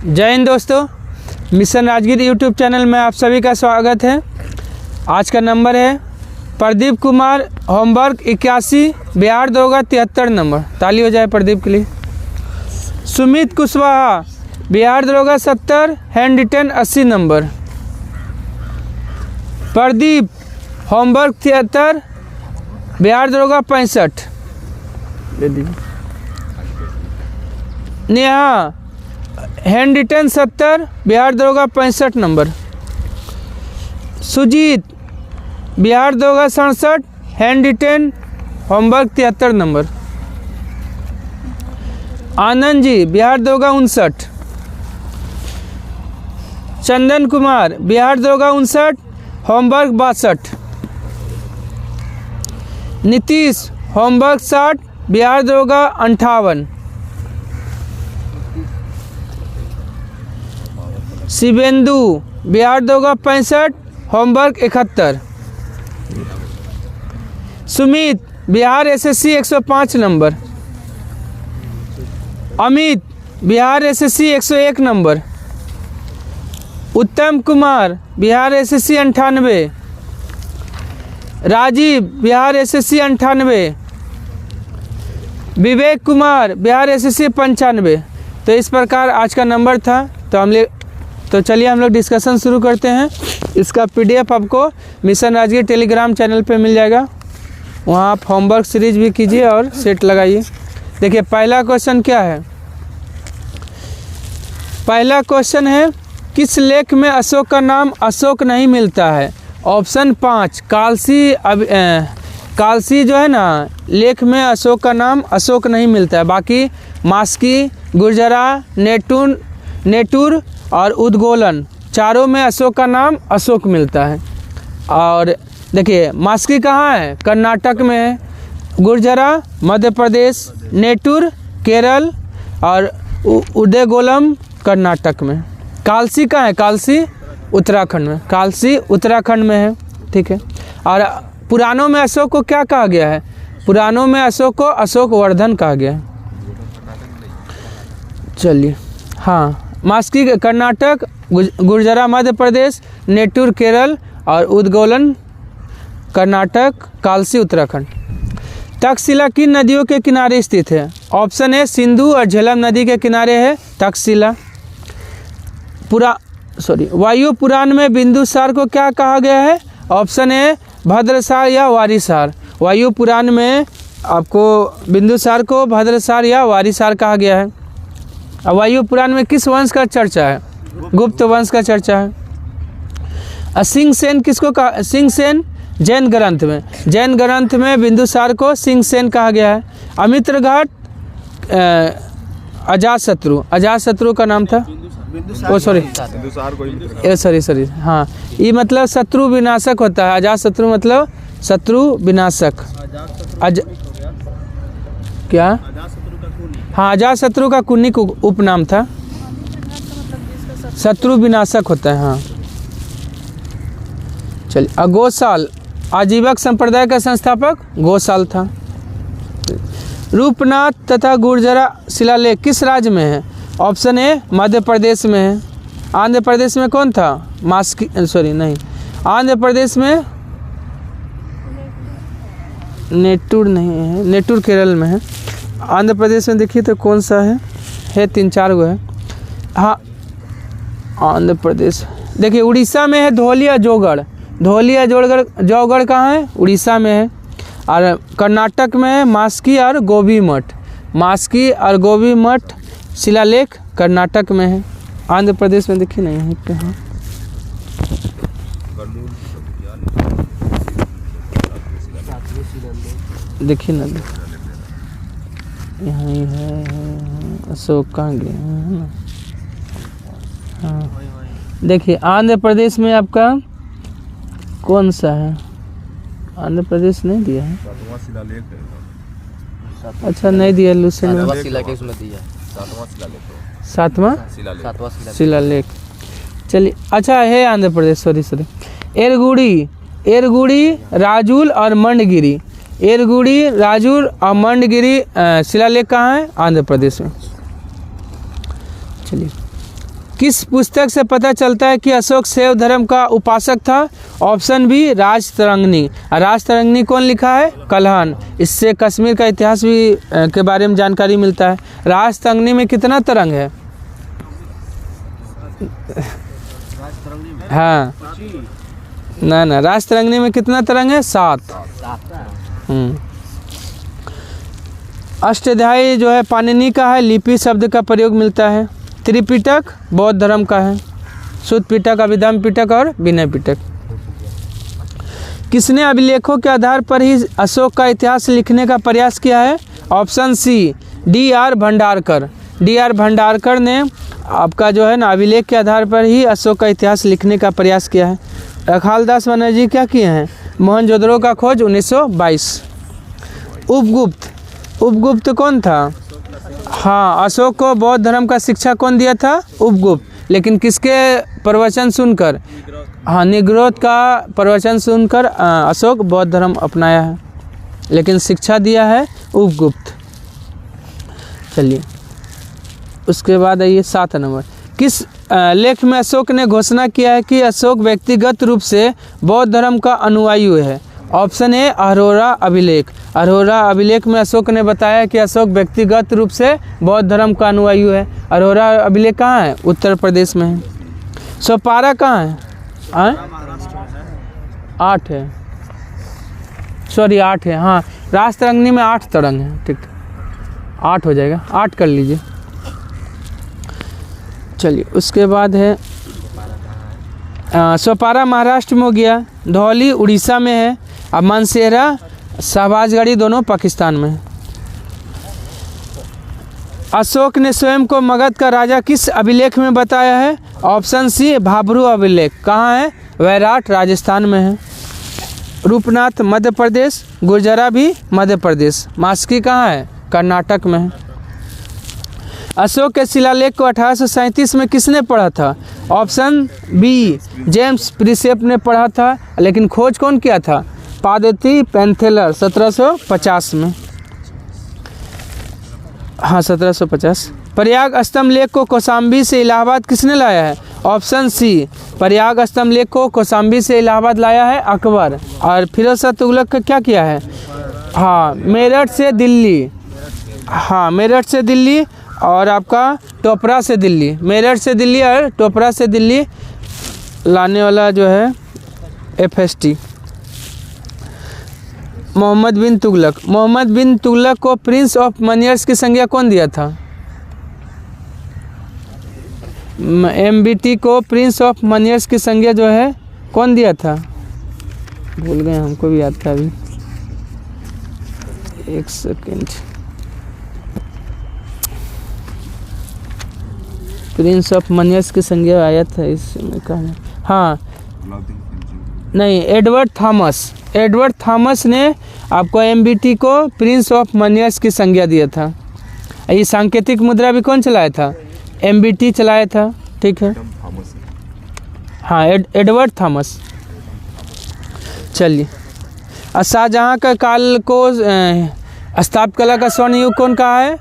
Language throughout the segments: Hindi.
जय हिंद दोस्तों, मिशन राजगीर यूट्यूब चैनल में आप सभी का स्वागत है। आज का नंबर है प्रदीप कुमार, होमवर्क 81, बिहार दरोगा 73 नंबर। ताली हो जाए प्रदीप के लिए। सुमित कुशवाहा, बिहार दरोगा 70, hand written 80 number. Pradeep, homework 73, Bihar दरोगा 65। दे दीजिए। नेहा, हैंड रिटन 70, बिहार दरोगा 65 नंबर। सुजीत, बिहार दरोगा 67, hand written homework 73 number. Anand ji, Bihar दरोगा 59। चंदन कुमार, बिहार दरोगा 59, होमवर्क 62। नीतीश, होमवर्क 60, बिहार दरोगा 58। शिवेंदु, बिहार दरोगा 65, homework 71। Sumit, Bihar SSC 105 number. Amit, Bihar SSC 101 number. उत्तम Kumar, Bihar SSC 98। Rajiv, Bihar SSC 98। Vivek Kumar, Bihar SSC 95। तो इस प्रकार आज का नंबर था। तो चलिए हम लोग डिस्कशन शुरू करते हैं। इसका पीडीएफ आपको मिशन राजगीर टेलीग्राम चैनल पे मिल जाएगा। वहाँ आप होमवर्क सीरीज भी कीजिए और सेट लगाइए। देखिए पहला क्वेश्चन क्या है। पहला क्वेश्चन है, किस लेख में अशोक का नाम अशोक नहीं मिलता है। ऑप्शन 5, कालसी जो है ना, लेख में अशोक का नाम अशोक नहीं मिलता है। बाकी मास्की, गुर्जरा, नेटूर और उद्गोलन, चारों में अशोक का नाम अशोक मिलता है। और देखिए मास्की कहाँ है, कर्नाटक में है। गुर्जरा मध्य प्रदेश, नेटूर केरल और उद्गोलम कर्नाटक में। कालसी कहाँ है, कालसी उत्तराखंड में। कालसी उत्तराखंड में है, ठीक है। और पुराणों में अशोक को क्या कहा गया है, पुराणों में अशोक को अशोक वर्धन कहा गया है। चलिए, हाँ, मास्की कर्नाटक, गुर्जरा मध्य प्रदेश, नेटूर केरल और उद्गोलन कर्नाटक, कालसी उत्तराखंड। तक्षशिला किन नदियों के किनारे स्थित है। ऑप्शन है सिंधु और झेलम नदी के किनारे है तक्षशिला। वायु पुराण में बिंदुसार को क्या कहा गया है। ऑप्शन है भद्रसार या वारिसार। वायु पुराण में आपको बिंदुसार को भद्रसार या वारिसार कहा गया है। वायु पुराण में किस वंश का चर्चा है, गुप्त वंश का चर्चा है। सिंह सेन किसको कहा, सिंह सेन जैन ग्रंथ में बिंदुसार को सिंह सेन कहा गया है। अमित्र घाट अजातशत्रु का नाम था। सॉरी, हाँ, ये मतलब शत्रु विनाशक होता है। अजातशत्रु मतलब शत्रु विनाशक। क्या, हाँ, अजातशत्रु का कुन्निक उपनाम था। शत्रु विनाशक होता है, हाँ। चलिए, गोसाल, आजीवक संप्रदाय का संस्थापक गोसाल था। रूपनाथ तथा गुर्जरा शिलालेख किस राज्य में है। ऑप्शन ए मध्य प्रदेश में है। आंध्र प्रदेश में कौन था, आंध्र प्रदेश में नेटूर नहीं है, नेटूर केरल में है। आंध्र प्रदेश में देखिए तो कौन सा है 3-4 गो है। हाँ, आंध्र प्रदेश देखिए, उड़ीसा में है धौलिया जौगढ़ कहाँ है, उड़ीसा में है। और कर्नाटक में है मास्की और गोबी मठ शिलालेख कर्नाटक में है। आंध्र प्रदेश में देखिए नहीं है कहाँ। देखिए ना, यहाँ ही है अशोक, कहाँ गया है ना। हाँ, देखिए आंध्र प्रदेश में आपका कौन सा है, आंध्र प्रदेश नहीं दिया है। अच्छा, नहीं दिया, सातवां शिलालेख। चलिए, अच्छा है आंध्र प्रदेश, सॉरी। एरगुड़ी, राजूल और मंडगिरी। एरगुड़ी, राजूर और मंडगिरी शिलालेख कहाँ है, आंध्र प्रदेश में। चलिए, किस पुस्तक से पता चलता है कि अशोक शैव धर्म का उपासक था? Option B Rajatarangini. राजतरंगिणी कौन लिखा है? कल्हण। इससे कश्मीर का इतिहास भी के बारे में जानकारी मिलता है। राजतरंगिणी में कितना तरंग है? हाँ ना राजतरंगिणी में कितना तरंग है? 7। अष्टाध्यायी जो है पाणिनि का है, लिपि शब्द का प्रयोग मिलता है। त्रिपिटक बौद्ध धर्म का है, शुद्ध पिटक, अभिधम्म पिटक और विनय पिटक। किसने अभिलेखों के आधार पर ही अशोक का इतिहास लिखने का प्रयास किया है? Option C D.R. Bhandarkar. D.R. Bhandarkar ने आपका जो है ना अभिलेख के आधार पर ही अशोक का इतिहास लिखने का प्रयास किया है। रखालदास बनर्जी क्या किए हैं? मोहनजोदड़ो का खोज 1922। उपगुप्त कौन था? हाँ, अशोक को बौद्ध धर्म का शिक्षा कौन दिया था? उपगुप्त। लेकिन किसके प्रवचन सुनकर? हाँ, निग्रोध का प्रवचन सुनकर अशोक बौद्ध धर्म अपनाया है, लेकिन शिक्षा दिया है उपगुप्त। चलिए उसके बाद आइए 7 नंबर। किस लेख में अशोक ने घोषणा किया है कि अशोक व्यक्तिगत रूप से बौद्ध धर्म का अनुयायी है? ऑप्शन ए अरोरा अभिलेख। अरोरा अभिलेख में अशोक ने बताया कि अशोक व्यक्तिगत रूप से बौद्ध धर्म का अनुयायी है। अरोरा अभिलेख कहाँ है? उत्तर प्रदेश में है। सोपारा कहाँ है? 8 है, सॉरी 8 है। हाँ, राजतरंगिणी में 8 तरंग है, ठीक 8 हो जाएगा, 8 कर लीजिए। चलिए उसके बाद है सोपारा महाराष्ट्र में हो गया, धौली उड़ीसा में है, और मानसेरा शहबाजगढ़ी दोनों पाकिस्तान में है। अशोक ने स्वयं को मगध का राजा किस अभिलेख में बताया है? ऑप्शन सी भाब्रू अभिलेख। कहाँ है? वैराट राजस्थान में है। रूपनाथ मध्य प्रदेश, गुर्जरा भी मध्य प्रदेश, मास्की कहाँ है? कर्नाटक में है। अशोक के शिलालेख को 1837 में किसने पढ़ा था? ऑप्शन बी जेम्स प्रिसेप ने पढ़ा था, लेकिन खोज कौन किया था? पादती पेंथेलर 1750 में। हाँ 1750। प्रयाग स्तंभ लेख को कौशाम्बी से इलाहाबाद किसने लाया है? ऑप्शन सी प्रयाग स्तंभ लेख को कौशाम्बी से इलाहाबाद लाया है अकबर। और फिरोज शाह तुगलक का क्या किया है? हाँ मेरठ से दिल्ली, हाँ मेरठ से दिल्ली और आपका टोपरा से दिल्ली, मेरठ से दिल्ली और टोपरा से दिल्ली लाने वाला जो है FST। मोहम्मद बिन तुगलक। मोहम्मद बिन तुगलक को प्रिंस ऑफ मनियर्स की संज्ञा कौन दिया था? MBT को प्रिंस ऑफ मनियर्स की संज्ञा जो है कौन दिया था? भूल गए, हमको भी याद था अभी, एक सेकेंड। प्रिंस ऑफ मनियर्स की संज्ञा आया था इसमें कहा, हाँ नहीं, एडवर्ड थॉमस ने आपको MBT को प्रिंस ऑफ मनियर्स की संज्ञा दिया था। ये सांकेतिक मुद्रा भी कौन चलाया था? MBT चलाया था, ठीक है। हाँ एडवर्ड थॉमस। चलिए, शाहजहाँ का काल को स्थापत्य कला का स्वर्ण युग कौन कहा है?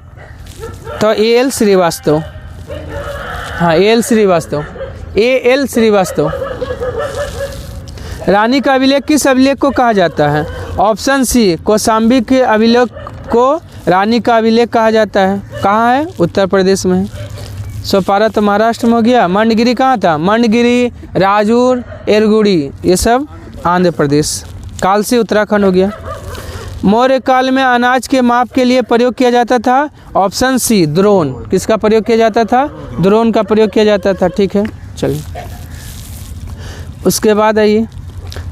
तो AL श्रीवास्तव। हाँ AL श्रीवास्तव। रानी का अभिलेख किस अभिलेख को कहा जाता है? ऑप्शन सी कौशाम्बी के अभिलेख को रानी का अभिलेख कहा जाता है। कहाँ है? उत्तर प्रदेश में है। सोपारा तो महाराष्ट्र में हो गया। मंडगिरी कहाँ था? मंडगिरी, राजूर, एरगुड़ी ये सब आंध्र प्रदेश। कालसी उत्तराखंड हो गया। मौर्य काल में अनाज के माप के लिए प्रयोग किया जाता था। Option C Drona. किसका प्रयोग किया जाता था? द्रोण का प्रयोग किया जाता था, ठीक है। चलिए उसके बाद आइए,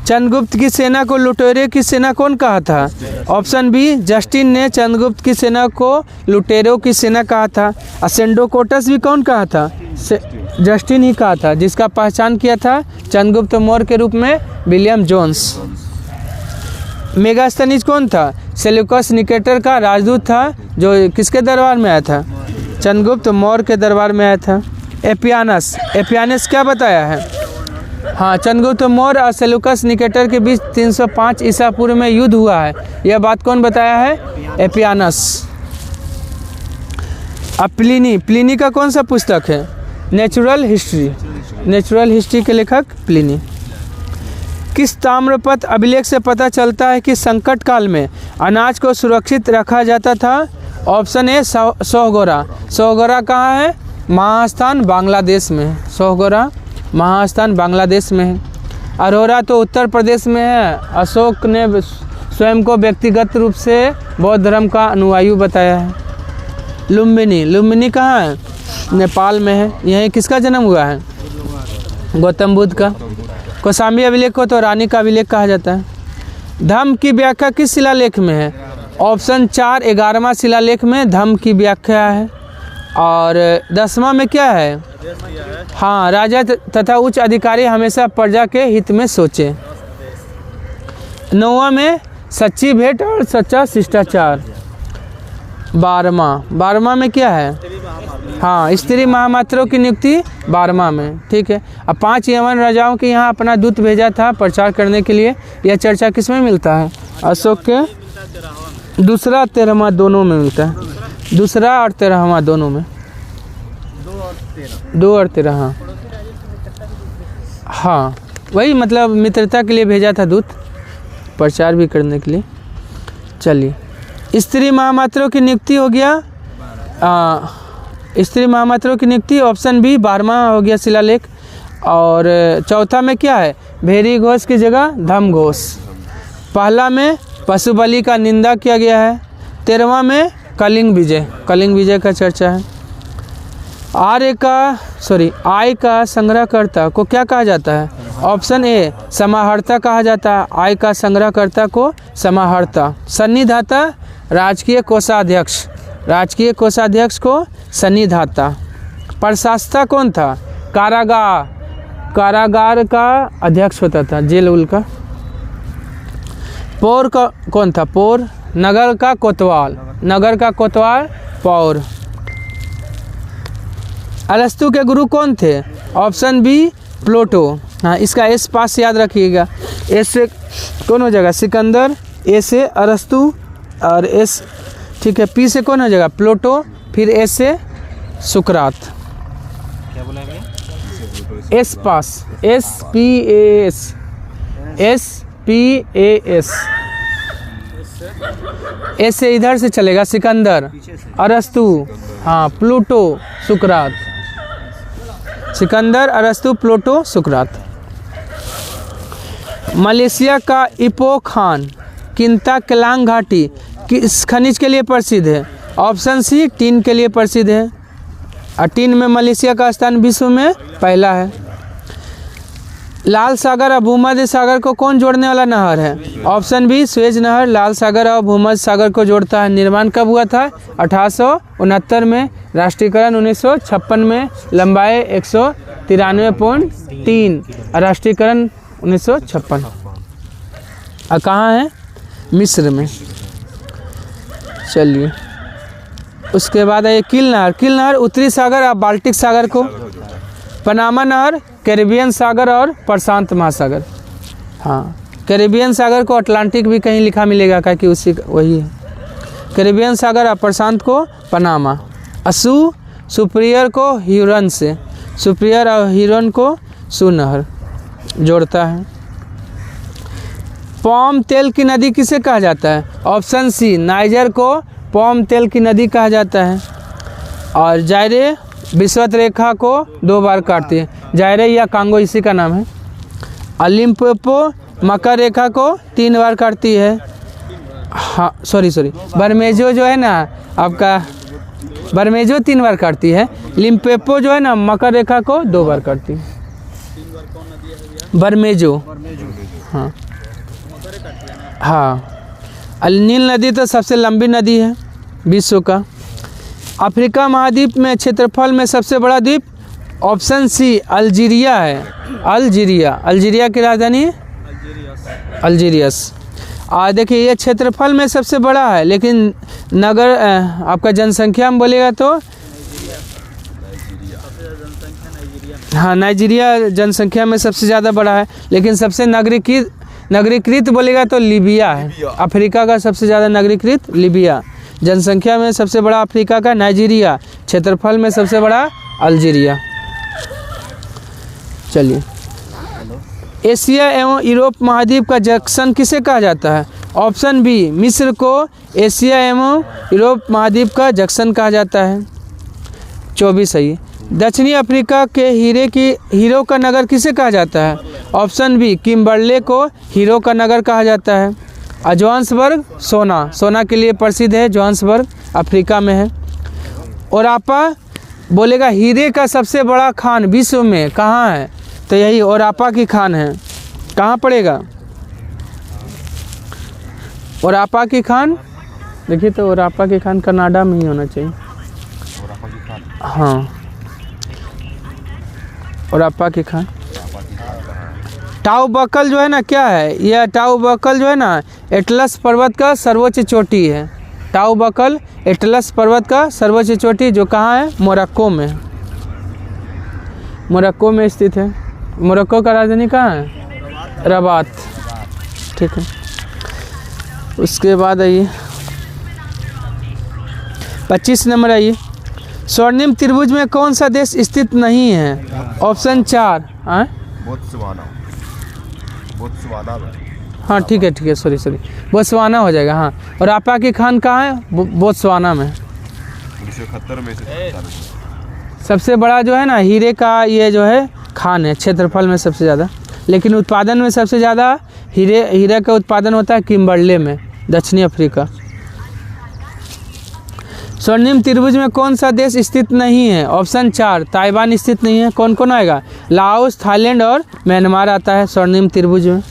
चंद्रगुप्त की सेना को लुटेरों की सेना कौन कहा था? ऑप्शन बी जस्टिन ने चंद्रगुप्त की सेना को लुटेरों की सेना कहा था। असेंडोकोटस भी कौन कहा था? जस्टिन ही कहा था, जिसका पहचान किया था चंद्रगुप्त मौर्य के रूप में विलियम जोन्स। मेगास्थनीज कौन था? सेल्यूकस निकेटर का राजदूत था, जो किसके दरबार में आया था? चंद्रगुप्त मौर्य के दरबार में आया था। एपियानस क्या बताया है? हाँ, चंद्रगुप्त मौर्य और सेल्यूकस निकेटर के बीच 305 ईसा पूर्व में युद्ध हुआ है। यह बात कौन बताया है? एपियानस। अब प्लिनी का कौन सा पुस्तक है? नेचुरल हिस्ट्री के लेखक प्लिनी। किस ताम्रपत्र अभिलेख से पता चलता है कि संकट काल में अनाज को सुरक्षित रखा जाता था? Option A सोहगोरा। सोहगोरा कहाँ है? महास्थान बांग्लादेश में है। सोहगोरा महास्थान बांग्लादेश में है। अरोरा तो उत्तर प्रदेश में है। अशोक ने स्वयं को व्यक्तिगत रूप से बौद्ध धर्म का अनुयायी बताया है। लुम्बिनी कहाँ है? नेपाल में है। यहीं किसका जन्म हुआ है? गौतम बुद्ध का। कौशाम्बी अभिलेख को तो रानी का अभिलेख कहा जाता है। धम्म की व्याख्या किस शिलालेख में है? ऑप्शन 4 11वां शिलालेख में धम्म की व्याख्या है। और 10वां में क्या है? हाँ, राजा तथा उच्च अधिकारी हमेशा प्रजा के हित में सोचे। 9वां में सच्ची भेंट और सच्चा शिष्टाचार। 12वां में क्या है? हाँ, स्त्री महामात्रों की नियुक्ति 12वां में। ठीक है। अब 5 यवन राजाओं के यहाँ अपना दूत भेजा था प्रचार करने के लिए। यह चर्चा किस में मिलता है? अशोक के दूसरा 13वां दोनों में मिलता है। दूसरा और 13वां दोनों में। 2 और 13। हाँ, वही मतलब मित्रता के लिए भेजा था दूत, प्रचार भी करने के लिए। चलिए, स्त्री महामात्रों की नियुक्ति हो गया। स्त्री महामात्रों की नियुक्ति ऑप्शन बी 12वां हो गया शिलालेख। और चौथा में क्या है? भेरी घोष की जगह धम्म घोष। पहला में पशु बलि का निंदा किया गया है। 13वां में कलिंग विजय का चर्चा है। आय का संग्रहकर्ता को क्या कहा जाता है? ऑप्शन ए समाहर्ता कहा जाता है। आय का संग्रहकर्ता को समाहर्ता। सन्निधाता राजकीय कोषाध्यक्ष को सन्निधाता। प्रशासता कौन था? कारागार का अध्यक्ष होता था, जेल उल का। पौर का कौन था? पौर। नगर का कोतवाल पौर। अरस्तु के गुरु कौन थे? ऑप्शन बी प्लेटो। हाँ, इसका एस पास याद रखिएगा। एस से कौन हो जाएगा? सिकंदर। ए से अरस्तु और एस, ठीक है। पी से कौन हो जाएगा? प्लेटो। फिर एस से सुकरात। क्या बोला है? एस पास, SPAS। एस से इधर से चलेगा सिकंदर, अरस्तु, हाँ, प्लूटो, सुकरात। सिकंदर, अरस्तु, प्लूटो, सुकरात। मलेशिया का इपोक खान किंता केलांग घाटी किस खनिज के लिए प्रसिद्ध है? ऑप्शन सी टीन के लिए प्रसिद्ध है। और टीन में मलेशिया का स्थान विश्व में पहला है। लाल सागर और भूमध्य सागर को कौन जोड़ने वाला नहर है? ऑप्शन बी सुएज नहर लाल सागर और भूमध्य सागर को जोड़ता है। निर्माण कब हुआ था? 1869 में। राष्ट्रीयकरण 1956 में। लंबाई 193.3। राष्ट्रीयकरण 1956। और कहाँ है? मिस्र में। चलिए, उसके बाद है किल नहर उत्तरी सागर और बाल्टिक सागर को। पनामा नहर कैरिबियन सागर और प्रशांत महासागर। हाँ, कैरिबियन सागर को अटलांटिक भी कहीं लिखा मिलेगा, क्या कि वही है। कैरिबियन सागर और प्रशांत को पनामा। सुप्रियर को ह्यूरन से, सुप्रियर और ह्यूरन को सुनहर जोड़ता है। पाम तेल की नदी किसे कहा जाता है? ऑप्शन सी नाइजर को पाम तेल की नदी कहा जाता है। और जायरे विषुवत रेखा को 2 बार काटती है। जायरे या कांगो इसी का नाम है। लिम्पोपो मकर रेखा को 3 बार काटती है। हाँ, सॉरी बर्मेजो जो है ना आपका, बर्मेजो 3 बार काटती है। लिम्पोपो जो है ना मकर रेखा को 2 बार काटती है। बर्मेजो, हाँ। नील नदी तो सबसे लंबी नदी है विश्व का। अफ्रीका महाद्वीप में क्षेत्रफल में सबसे बड़ा द्वीप? ऑप्शन सी अल्जीरिया है। अल्जीरिया की राजधानी अल्जीरियस। और देखिए, ये क्षेत्रफल में सबसे बड़ा है, लेकिन नगर आपका जनसंख्या में बोलेगा तो हाँ, नाइजीरिया जनसंख्या में सबसे ज़्यादा बड़ा है, लेकिन सबसे नगरीकृत बोलेगा तो लीबिया है। अफ्रीका का सबसे ज़्यादा नगरीकृत लीबिया। जनसंख्या में सबसे बड़ा अफ्रीका का नाइजीरिया। क्षेत्रफल में सबसे बड़ा अल्जीरिया। चलिए, एशिया एवं यूरोप महाद्वीप का जंक्शन किसे कहा जाता है? ऑप्शन बी, मिस्र को एशिया एवं यूरोप महाद्वीप का जंक्शन कहा जाता है। 24 सही। दक्षिणी अफ्रीका के हीरो का नगर किसे कहा जाता है? ऑप्शन बी, किम्बर्ले को हीरो का नगर कहा जाता है। जोहान्सबर्ग सोना के लिए प्रसिद्ध है, जोहान्सबर्ग अफ्रीका में है। ओरापा बोलेगा हीरे का सबसे बड़ा खान विश्व में कहाँ है? तो यही ओरापा की खान है। कहाँ पड़ेगा ओरापा की खान? देखिए तो ओरापा की खान कनाडा में ही होना चाहिए। हाँ, ओरापा की खान। टाउ बकल जो है ना, क्या है यह? टाउ बकल जो है ना, एटलस पर्वत का सर्वोच्च चोटी है। टाउ बकल एटलस पर्वत का सर्वोच्च चोटी, जो कहाँ है? मोरक्को में। मोरक्को में स्थित है। मोरक्को का राजधानी कहाँ है? रबात। ठीक है, उसके बाद आइए 25 नंबर आइए। स्वर्णिम त्रिभुज में कौन सा देश स्थित नहीं है? ऑप्शन 4। हाँ ठीक है, सॉरी बोत्सवाना हो जाएगा। हाँ, और आपा की खान कहाँ है? बोत्सवाना में। 1971 में सबसे बड़ा जो है ना हीरे का ये जो है खान है, क्षेत्रफल में सबसे ज़्यादा, लेकिन उत्पादन में सबसे ज़्यादा हीरे का उत्पादन होता है किम्बर्ले में, दक्षिणी अफ्रीका। स्वर्णिम त्रिभुज में कौन सा देश स्थित नहीं है? ऑप्शन 4, ताइवान स्थित नहीं है। कौन कौन आएगा? लाओस, थाईलैंड और म्यांमार आता है स्वर्णिम त्रिभुज में।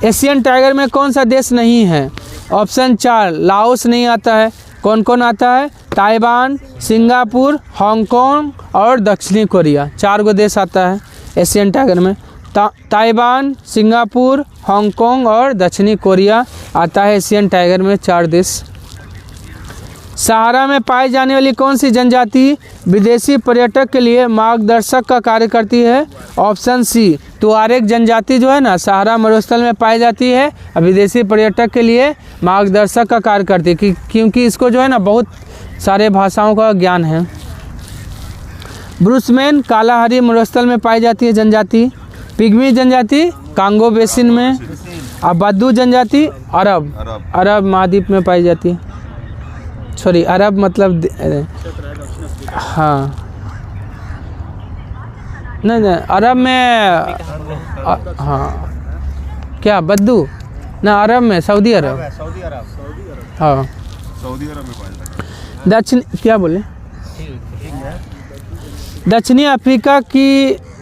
एशियन टाइगर में कौन सा देश नहीं है? ऑप्शन 4, लाओस नहीं आता है। कौन कौन आता है? ताइवान, सिंगापुर, हांगकांग और दक्षिणी कोरिया। 4 गो देश आता है एशियन टाइगर में। ताइवान, सिंगापुर, हांगकांग और दक्षिणी कोरिया आता है एशियन टाइगर में, 4 देश। सहारा में पाई जाने वाली कौन सी जनजाति विदेशी पर्यटक के लिए मार्गदर्शक का कार्य करती है? ऑप्शन सी, तुआरेग जनजाति जो है ना सहारा मरुस्थल में पाई जाती है और विदेशी पर्यटक के लिए मार्गदर्शक का कार्य करती है, क्योंकि इसको जो है ना बहुत सारे भाषाओं का ज्ञान है। ब्रुसमैन कालाहारी मरुस्थल में पाई जाती है जनजाति। पिग्मी जनजाति कांगो बेसिन में। और बद्दू जनजाति अरब महाद्वीप में पाई जाती है। सॉरी, अरब मतलब हाँ नहीं अरब में हाँ क्या बद्दू ना, अरब में सऊदी अरब। हाँ सऊदी अरब में पाया जाता है। दक्षिण क्या बोले?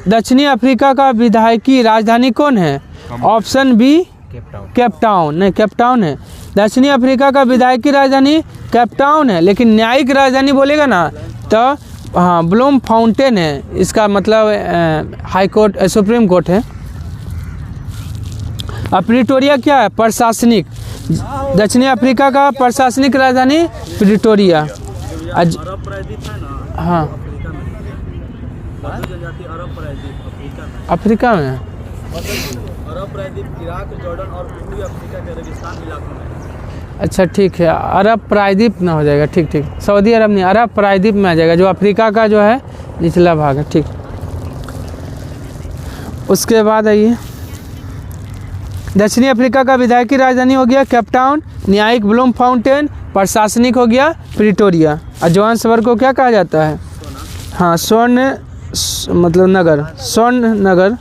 दक्षिणी अफ्रीका का विधायकी राजधानी कौन है? Option B, Cape Town. नहीं, केप टाउन है। दक्षिणी अफ्रीका का विधायकी राजधानी केप टाउन है, लेकिन न्यायिक राजधानी बोलेगा ना तो हाँ ब्लूम फाउंटेन है। इसका मतलब हाई कोर्ट, सुप्रीम कोर्ट है। अब प्रिटोरिया क्या है? प्रशासनिक। दक्षिणी अफ्रीका का प्रशासनिक राजधानी प्रिटोरिया। हाँ अफ्रीका में अरब प्रायद्वीप, इराक, जॉर्डन और पूर्वी अफ्रीका के रेगिस्तान इलाकों में। अच्छा ठीक है, अरब प्रायद्वीप ना हो जाएगा। ठीक, सऊदी अरब नहीं, अरब प्रायद्वीप में आ जाएगा, जो अफ्रीका का जो है निचला भाग है। ठीक, उसके बाद आइए दक्षिणी अफ्रीका का विधायकी राजधानी हो गया केप टाउन, न्यायिक ब्लूम फाउंटेन, प्रशासनिक हो गया प्रिटोरिया। और जोहान्सबर्ग को क्या कहा जाता है? हाँ स्वर्ण मतलब नगर, स्वर्ण नगर।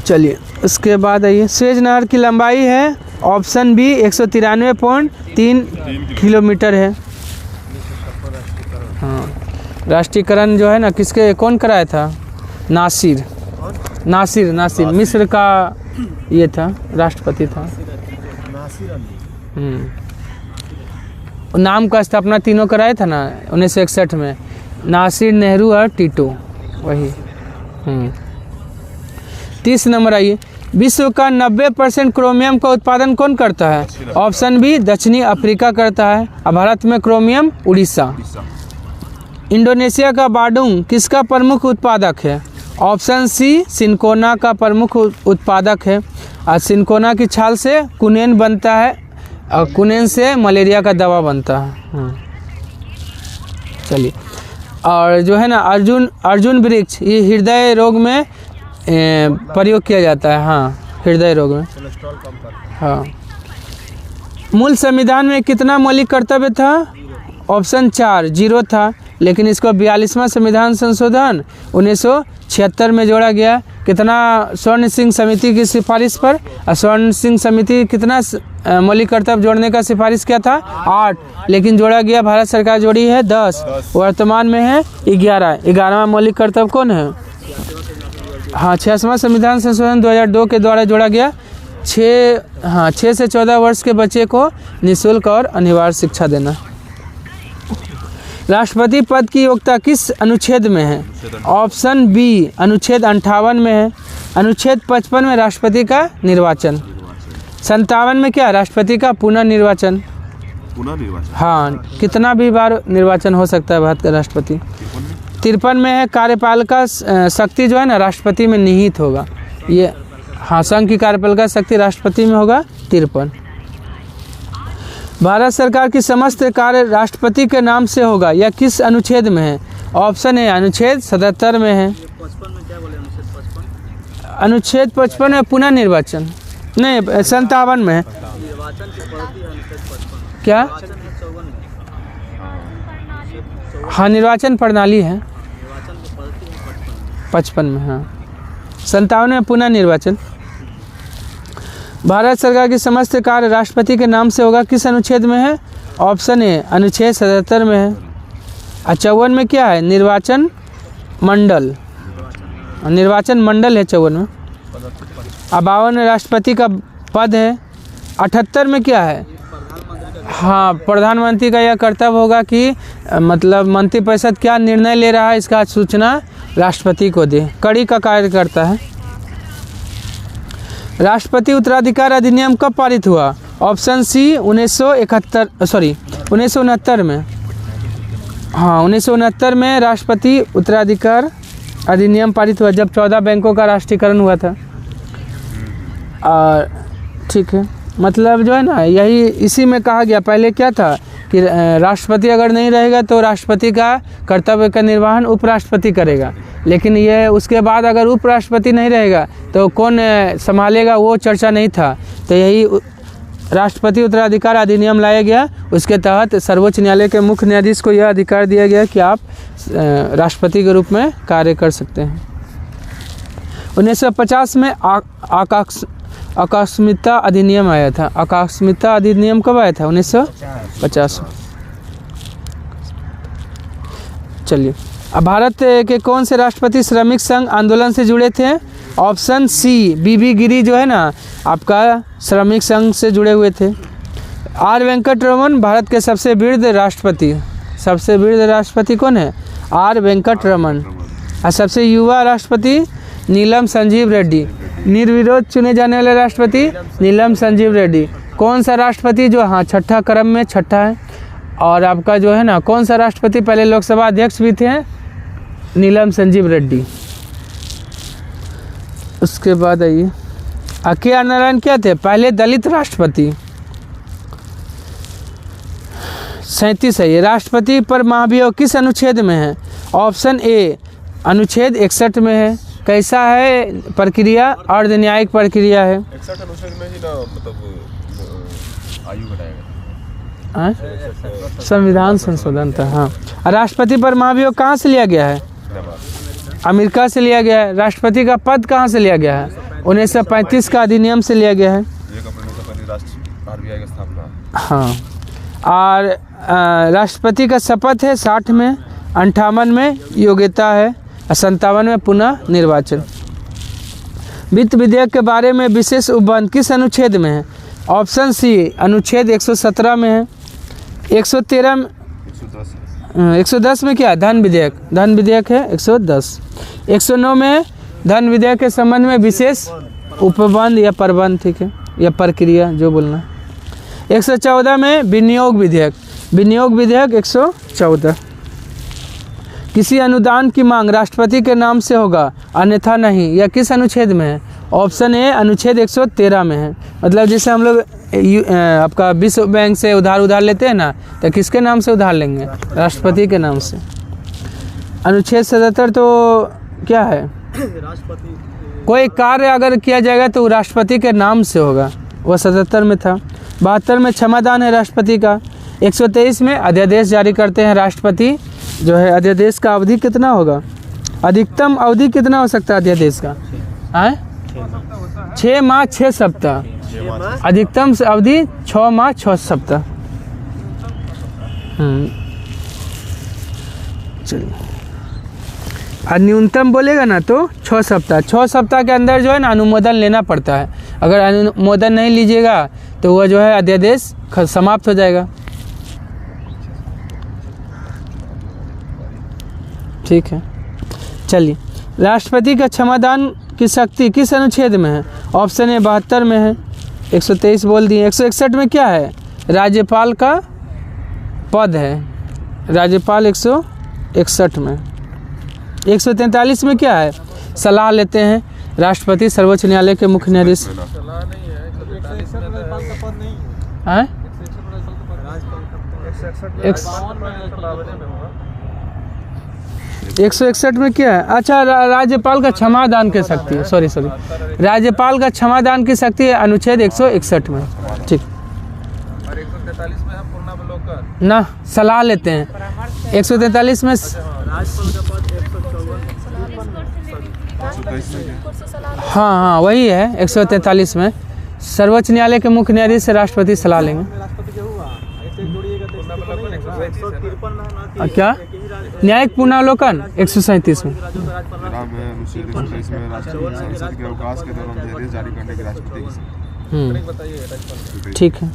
चलिए उसके बाद आइए स्वेज नहर की लंबाई है ऑप्शन बी 193.3 किलोमीटर है। हाँ राष्ट्रीयकरण जो है ना किसके कौन कराया था? नासिर मिस्र का ये था, राष्ट्रपति था। नाम का स्थापना तीनों कराया था ना 1961 में, नासिर, नेहरू और टीटो, वही। 30 नंबर आइए विश्व का 90% क्रोमियम का उत्पादन कौन करता है? ऑप्शन बी दक्षिणी अफ्रीका करता है। और भारत में क्रोमियम उड़ीसा। इंडोनेशिया का बाडुंग किसका प्रमुख उत्पादक है? ऑप्शन सी सिनकोना का प्रमुख उत्पादक है। और सिनकोना की छाल से कुनेन बनता है और कुनेन से मलेरिया का दवा बनता है। चलिए और जो है ना अर्जुन वृक्ष, ये हृदय रोग में प्रयोग किया जाता है। हाँ, हृदय रोग में। हाँ। मूल संविधान में कितना मौलिक कर्तव्य था? ऑप्शन 4 0 था, लेकिन इसको 42वां संविधान संशोधन 1976 में जोड़ा गया। कितना? स्वर्ण सिंह समिति की सिफारिश पर। स्वर्ण सिंह समिति कितना मौलिक कर्तव्य जोड़ने का सिफारिश किया था? 8, लेकिन जोड़ा गया, भारत सरकार जोड़ी है 10। वर्तमान में है 11वां मौलिक कर्तव्य कौन है? हाँ, 86वां संविधान संशोधन 2002 के द्वारा जोड़ा गया। 6 से 14 वर्ष के बच्चे को निःशुल्क और अनिवार्य शिक्षा देना। राष्ट्रपति पद की योग्यता किस अनुच्छेद में है? ऑप्शन बी अनुच्छेद 58 में है। अनुच्छेद 55 में राष्ट्रपति का निर्वाचन। 57 में क्या? राष्ट्रपति का पुनः निर्वाचन। हाँ, कितना भी बार निर्वाचन हो सकता है भारत का राष्ट्रपति। 53 में है कार्यपालिका शक्ति जो है ना राष्ट्रपति में निहित होगा। ये हाँ, संघ की कार्यपालिका शक्ति राष्ट्रपति में होगा 53। भारत सरकार की समस्त कार्य राष्ट्रपति के नाम से होगा, यह किस अनुच्छेद में है? ऑप्शन ए अनुच्छेद 77 में है। अनुच्छेद 55 में पुनः निर्वाचन नहीं, 57 में है। क्या? हाँ, निर्वाचन प्रणाली है 55 में। हाँ, 57 में पुनः निर्वाचन। भारत सरकार की समस्त कार्य राष्ट्रपति के नाम से होगा, किस अनुच्छेद में है? ऑप्शन ए अनुच्छेद 77 में है। 54 में क्या है? निर्वाचन मंडल। निर्वाचन मंडल है 54 में। 52 में राष्ट्रपति का पद है। 78 में क्या है? हाँ, प्रधानमंत्री का यह कर्तव्य होगा कि मतलब मंत्रिपरिषद क्या निर्णय ले रहा है इसका सूचना राष्ट्रपति को दे। कड़ी का कार्य करता है। राष्ट्रपति उत्तराधिकार अधिनियम कब पारित हुआ? ऑप्शन सी 1969 में। हाँ, 1969 में राष्ट्रपति उत्तराधिकार अधिनियम पारित हुआ, जब 14 बैंकों का राष्ट्रीयकरण हुआ था। और ठीक है, मतलब जो है ना यही इसी में कहा गया। पहले क्या था कि राष्ट्रपति अगर नहीं रहेगा तो राष्ट्रपति का कर्तव्य का निर्वहन उपराष्ट्रपति करेगा, लेकिन ये उसके बाद अगर उपराष्ट्रपति नहीं रहेगा तो कौन संभालेगा, वो चर्चा नहीं था। तो यही राष्ट्रपति उत्तराधिकार अधिनियम लाया गया। उसके तहत सर्वोच्च न्यायालय के मुख्य न्यायाधीश को यह अधिकार दिया गया कि आप राष्ट्रपति के रूप में कार्य कर सकते हैं। 1950 में आकस्मिकता अधिनियम आया था। आकस्मिकता अधिनियम कब आया था? 1950। चलिए, अब भारत के कौन से राष्ट्रपति श्रमिक संघ आंदोलन से जुड़े थे? ऑप्शन सी बीबी गिरी जो है ना आपका श्रमिक संघ से जुड़े हुए थे। आर वेंकटरमन भारत के सबसे वृद्ध राष्ट्रपति। सबसे वृद्ध राष्ट्रपति कौन है? आर वेंकटरमन। और सबसे युवा राष्ट्रपति नीलम संजीव रेड्डी। निर्विरोध चुने जाने वाले राष्ट्रपति नीलम संजीव रेड्डी। कौन सा राष्ट्रपति जो हाँ छठा क्रम में छठा है। और आपका जो है ना कौन सा राष्ट्रपति पहले लोकसभा अध्यक्ष भी थे? नीलम संजीव रेड्डी। उसके बाद आइए, के आर नारायण क्या थे? पहले दलित राष्ट्रपति। 37 है ये। राष्ट्रपति पर महाभियोग किस अनुच्छेद में है? ऑप्शन ए अनुच्छेद 61 में है। कैसा है प्रक्रिया? अर्ध न्यायिक प्रक्रिया है। 61 अनुच्छेद में ही ना मतलब आयु घटाया गया। संविधान संशोधन था। हाँ, राष्ट्रपति पर महाभियोग कहाँ से लिया गया है? अमेरिका से लिया गया है। राष्ट्रपति का पद कहाँ से लिया गया है? 1935 का अधिनियम से लिया गया है। हाँ, और राष्ट्रपति का शपथ है 60 में, 58 में योग्यता है, 57 में पुनः निर्वाचन। वित्त विधेयक के बारे में विशेष उपबंध किस अनुच्छेद में है? ऑप्शन सी अनुच्छेद 117 में है। 110 में क्या? धन विधेयक। धन विधेयक है 110। 109 में धन विधेयक के संबंध में विशेष उपबंध या प्रबंध, ठीक है, या प्रक्रिया जो बोलना। 114 में विनियोग विधेयक। विनियोग विधेयक 114। किसी अनुदान की मांग राष्ट्रपति के नाम से होगा अन्यथा नहीं, यह किस अनुच्छेद में है? ऑप्शन ए अनुच्छेद 113 में है। मतलब जैसे हम लोग आपका विश्व बैंक से उधार लेते हैं ना, तो किसके नाम से उधार लेंगे? राष्ट्रपति के नाम से। अनुच्छेद 77 तो क्या है? राष्ट्रपति। कोई कार्य अगर किया जाएगा तो राष्ट्रपति के नाम से होगा, वो 77 में था। 72 में क्षमादान है राष्ट्रपति का। 123 में अध्यादेश जारी करते हैं राष्ट्रपति, जो है अध्यादेश का अवधि कितना होगा, अधिकतम अवधि कितना हो सकता है अध्यादेश का? 6 माह 6 सप्ताह, अधिकतम से अवधि 6 माह 6 सप्ताह। चलिए, और न्यूनतम बोलेगा ना तो 6 सप्ताह। 6 सप्ताह के अंदर जो है ना अनुमोदन लेना पड़ता है। अगर अनुमोदन नहीं लीजिएगा तो वह जो है अध्यादेश समाप्त हो जाएगा। ठीक है, चलिए, राष्ट्रपति का क्षमादान की शक्ति किस अनुच्छेद में है? ऑप्शन ए 72 में है, 123 बोल दिए। 161 में क्या है? राज्यपाल का पद है, राज्यपाल 161 में। 143 में क्या है? सलाह लेते हैं राष्ट्रपति सर्वोच्च न्यायालय के मुख्य न्यायाधीश। सलाह नहीं है, 143 में तो पद नहीं है। हैं? 161 में क्या है? अच्छा, राज्यपाल का क्षमादान की शक्ति है, सॉरी, राज्यपाल का क्षमादान की शक्ति है अनुच्छेद 161 में। ठीक, और 143 में है पूर्णावलोकन ना सलाह लेते हैं। 143 में हाँ वही है। 143 में सर्वोच्च न्यायालय के मुख्य न्यायाधीश से राष्ट्रपति सलाह लेंगे। क्या? न्यायिक पुनर्वलोकन 137 में। ठीक है,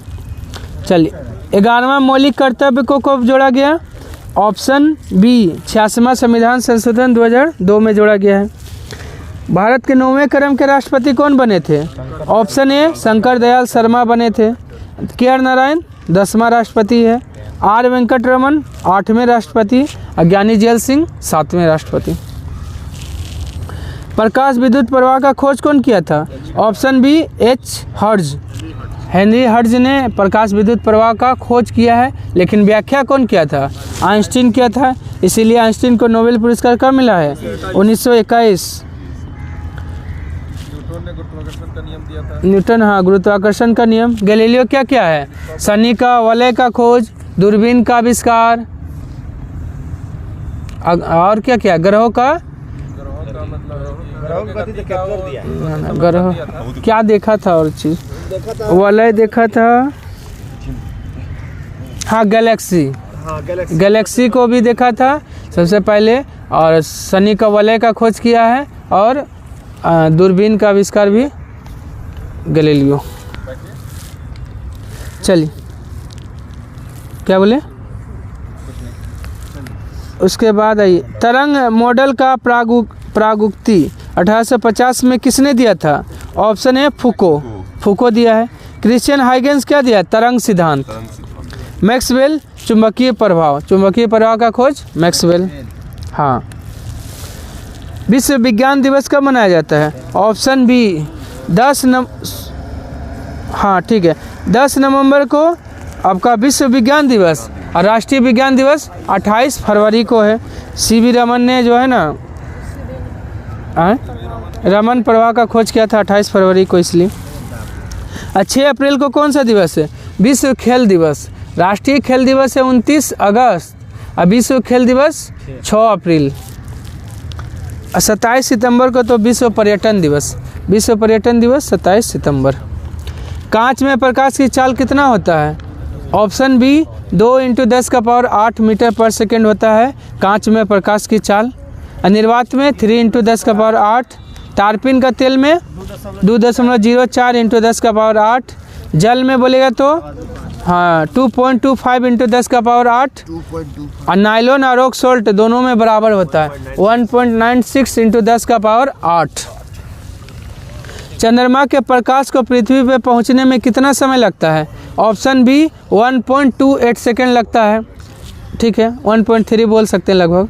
चलिए, 11वां मौलिक कर्तव्य को कब जोड़ा गया? ऑप्शन बी 86वां संविधान संशोधन 2002 में जोड़ा गया है। भारत के 9वें क्रम के राष्ट्रपति कौन बने थे? ऑप्शन ए शंकर दयाल शर्मा बने थे। के आर नारायण 10वां राष्ट्रपति है। आर वेंकट रमन 8वें राष्ट्रपति। ज्ञानी जेल सिंह 7वें राष्ट्रपति। प्रकाश विद्युत प्रवाह का खोज कौन किया था? ऑप्शन बी एच हर्ज, हेनरी हर्ज ने प्रकाश विद्युत प्रवाह का खोज किया है, लेकिन व्याख्या कौन किया था? आइंस्टीन किया था। इसीलिए आइंस्टीन को नोबेल पुरस्कार कब मिला है? 1921। न्यूटन ने गुरुत्वाकर्षण का नियम दिया था। न्यूटन, हाँ, गुरुत्वाकर्षण का नियम। गैलीलियो क्या क्या है? शनि का वलय का खोज, दूरबीन का आविष्कार, और क्या क्या? ग्रहों का ग्रह क्या देखा था? और चीज वलय देखा था, हाँ, गैलेक्सी को भी देखा था सबसे पहले, और शनि का वलय का खोज किया है, और दूरबीन का आविष्कार भी गैलीलियो। चलिए, क्या बोले? उसके बाद आइए, तरंग मॉडल का प्रागुक्ति 1850 में किसने दिया था? ऑप्शन ए फूको दिया है। क्रिश्चियन हाइगेंस क्या दिया? तरंग सिद्धांत। मैक्सवेल चुंबकीय प्रभाव का खोज मैक्सवेल। हाँ, विश्व विज्ञान दिवस कब मनाया जाता है? ऑप्शन बी 10 नवंबर को आपका विश्व विज्ञान दिवस, और राष्ट्रीय विज्ञान दिवस 28 फरवरी को है। सीवी रमन ने जो है ना रमन प्रवाह का खोज किया था 28 फरवरी को, इसलिए। 6 अप्रैल को कौन सा दिवस है? विश्व खेल दिवस। राष्ट्रीय खेल दिवस है 29 अगस्त, और विश्व खेल दिवस 6 अप्रैल। 27 सितंबर को तो विश्व पर्यटन दिवस 27 सितंबर। कांच में प्रकाश की चाल कितना होता है? ऑप्शन बी 2 × 10⁸ मीटर पर सेकेंड होता है कांच में प्रकाश की चाल। निर्वात में 3 × 10⁸। टारपिन का तेल में 2.04 × 10⁸। जल में बोलेगा तो हाँ 2.25 × 10⁸। और नाइलॉन और रॉक सॉल्ट दोनों में बराबर होता है 1.96 × 10⁸। चंद्रमा के प्रकाश को पृथ्वी पर पहुंचने में कितना समय लगता है? ऑप्शन बी 1.28 सेकेंड लगता है, ठीक है, 1.3 बोल सकते हैं लगभग।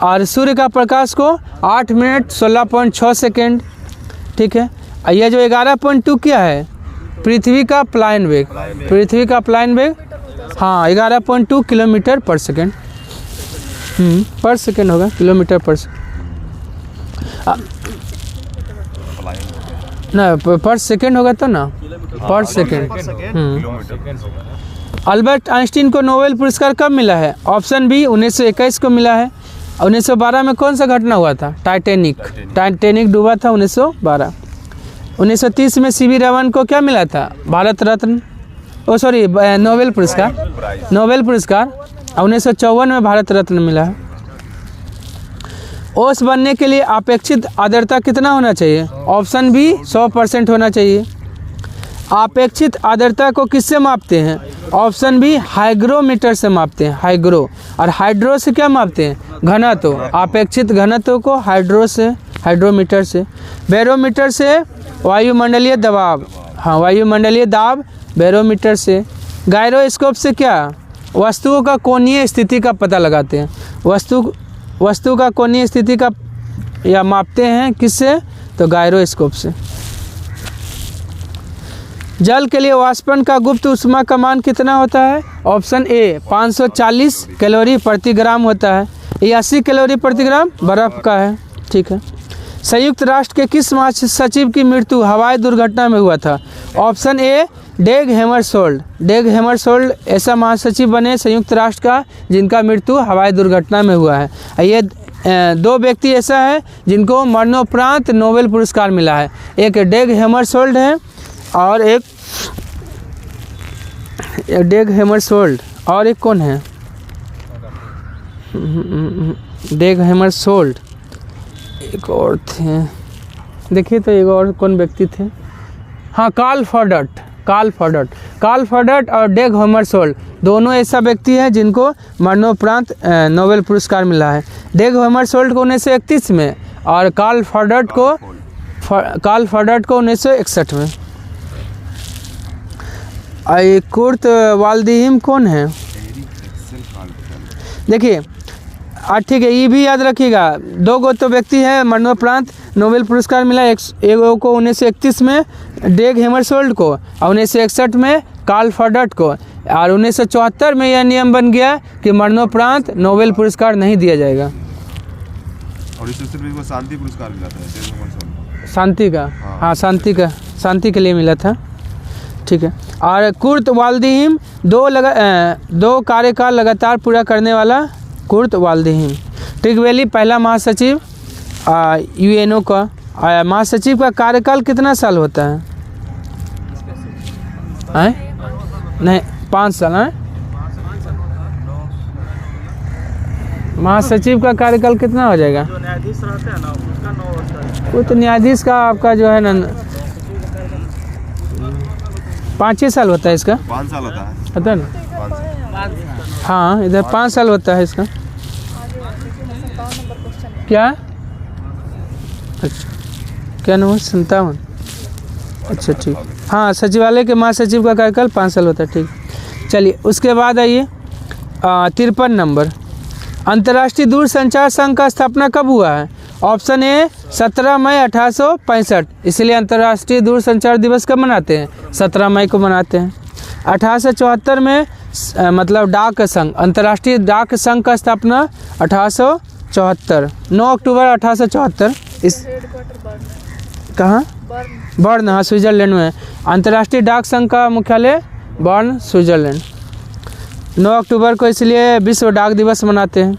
और सूर्य का प्रकाश को 8 मिनट 16.6 सेकेंड, ठीक है। यह जो 11.2 क्या है? पृथ्वी का प्लायन वेग, हाँ 11.2 किलोमीटर पर सेकेंड। पर सेकेंड होगा, किलोमीटर पर ना, पर सेकेंड होगा तो ना, पर सेकेंड। अल्बर्ट आइंस्टीन को नोबेल पुरस्कार कब मिला है? ऑप्शन बी 1921 को मिला है। 1912 में कौन सा घटना हुआ था? टाइटैनिक डूबा था 1912। 1930 में सीवी रमन को क्या मिला था? भारत रत्न, नोबेल पुरस्कार। 1954 में भारत रत्न मिला है। ओस बनने के लिए अपेक्षित आर्द्रता कितना होना चाहिए? ऑप्शन बी 100% होना चाहिए। अपेक्षित आर्द्रता को किससे मापते हैं? ऑप्शन बी हाइग्रोमीटर से मापते हैं, हाइग्रो। और हाइड्रो से क्या मापते हैं? घनत्व। अपेक्षित घनत्व को हाइड्रोमीटर से। बैरोमीटर से वायुमंडलीय दबाव, हाँ वायुमंडलीय दाब बैरोमीटर से। गायरोस्कोप से क्या? वस्तुओं का कोणीय स्थिति का पता लगाते हैं। वस्तु का कोणीय स्थिति का या मापते हैं किससे? तो गायरोस्कोप से। जल के लिए वाष्पन का गुप्त ऊष्मा का मान कितना होता है? ऑप्शन ए 540 कैलोरी प्रति ग्राम होता है। ये 80 कैलोरी प्रति ग्राम बर्फ का है। ठीक है। संयुक्त राष्ट्र के किस महासचिव की मृत्यु हवाई दुर्घटना में हुआ था? ऑप्शन ए डेग हैमरशोल्ड ऐसा महासचिव बने संयुक्त राष्ट्र का जिनका मृत्यु हवाई दुर्घटना में हुआ है। ये दो व्यक्ति ऐसा है जिनको मरणोपरांत नोबेल पुरस्कार मिला है। एक डेग हैमरशोल्ड है और एक डेग हैमरशोल्ड, और एक कौन है? डेग हैमरशोल्ड, एक और थे, देखिए तो एक और कौन व्यक्ति थे? हाँ, कार्ल फॉर्डट और डेग हैमरशोल्ड दोनों ऐसा व्यक्ति है जिनको मरणोपरांत नोबेल पुरस्कार मिला है। डेग हैमरशोल्ड को 1931 में और कार्ल फॉर्डट को 1961 में। कुर्ट वाल्डीहिम कौन है? देखिए ठीक है, ये भी याद रखिएगा। दो गो तो व्यक्ति है मरणोपरांत नोबेल पुरस्कार मिला। एक को 1931 में डेग हैमरशोल्ड को, और 1961 में कार्ल फॉर्डट को, और 1974 में यह नियम बन गया कि मरणोपरांत नोबेल पुरस्कार नहीं दिया जाएगा। और इससे शांति पुरस्कार मिला था, शांति का, हाँ शांति के लिए मिला था। ठीक है। और कुर्ट वाल्डीहिम दो कार्यकाल लगातार पूरा करने वाला कुर्ट वाल्डीहिम। ट्रिगवेली पहला महासचिव यूएनओ का। महासचिव का कार्यकाल कितना साल होता है? नहीं 5 साल है। महासचिव का कार्यकाल कितना हो जाएगा? जो न्यायाधीश रहते हैं ना उसका 9 होता है। वो तो न्यायाधीश का आपका जो है ना 5 साल होता है इसका। 5 साल होता है, पता है ना? 5 साल। हाँ, इधर 5 साल होता है इसका। क्या? अच्छा, क्या नंबर 57? अच्छा ठीक। हाँ, सचिवालय के महासचिव का कार्यकाल 5 साल होता है। ठीक, चलिए उसके बाद आइए 53 नंबर। अंतर्राष्ट्रीय दूरसंचार संघ का स्थापना कब हुआ है? ऑप्शन ए 17 मई 1865, इसलिए अंतर्राष्ट्रीय दूरसंचार दिवस कब मनाते हैं? 17 मई को मनाते हैं। 1874 में मतलब डाक संघ, अंतर्राष्ट्रीय डाक संघ का स्थापना 1874, 9 अक्टूबर 1874। इस कहाँ? बर्न, हाँ स्विट्जरलैंड में। अंतर्राष्ट्रीय डाक संघ का मुख्यालय बर्न, स्विट्जरलैंड। 9 अक्टूबर को इसलिए विश्व डाक दिवस मनाते हैं।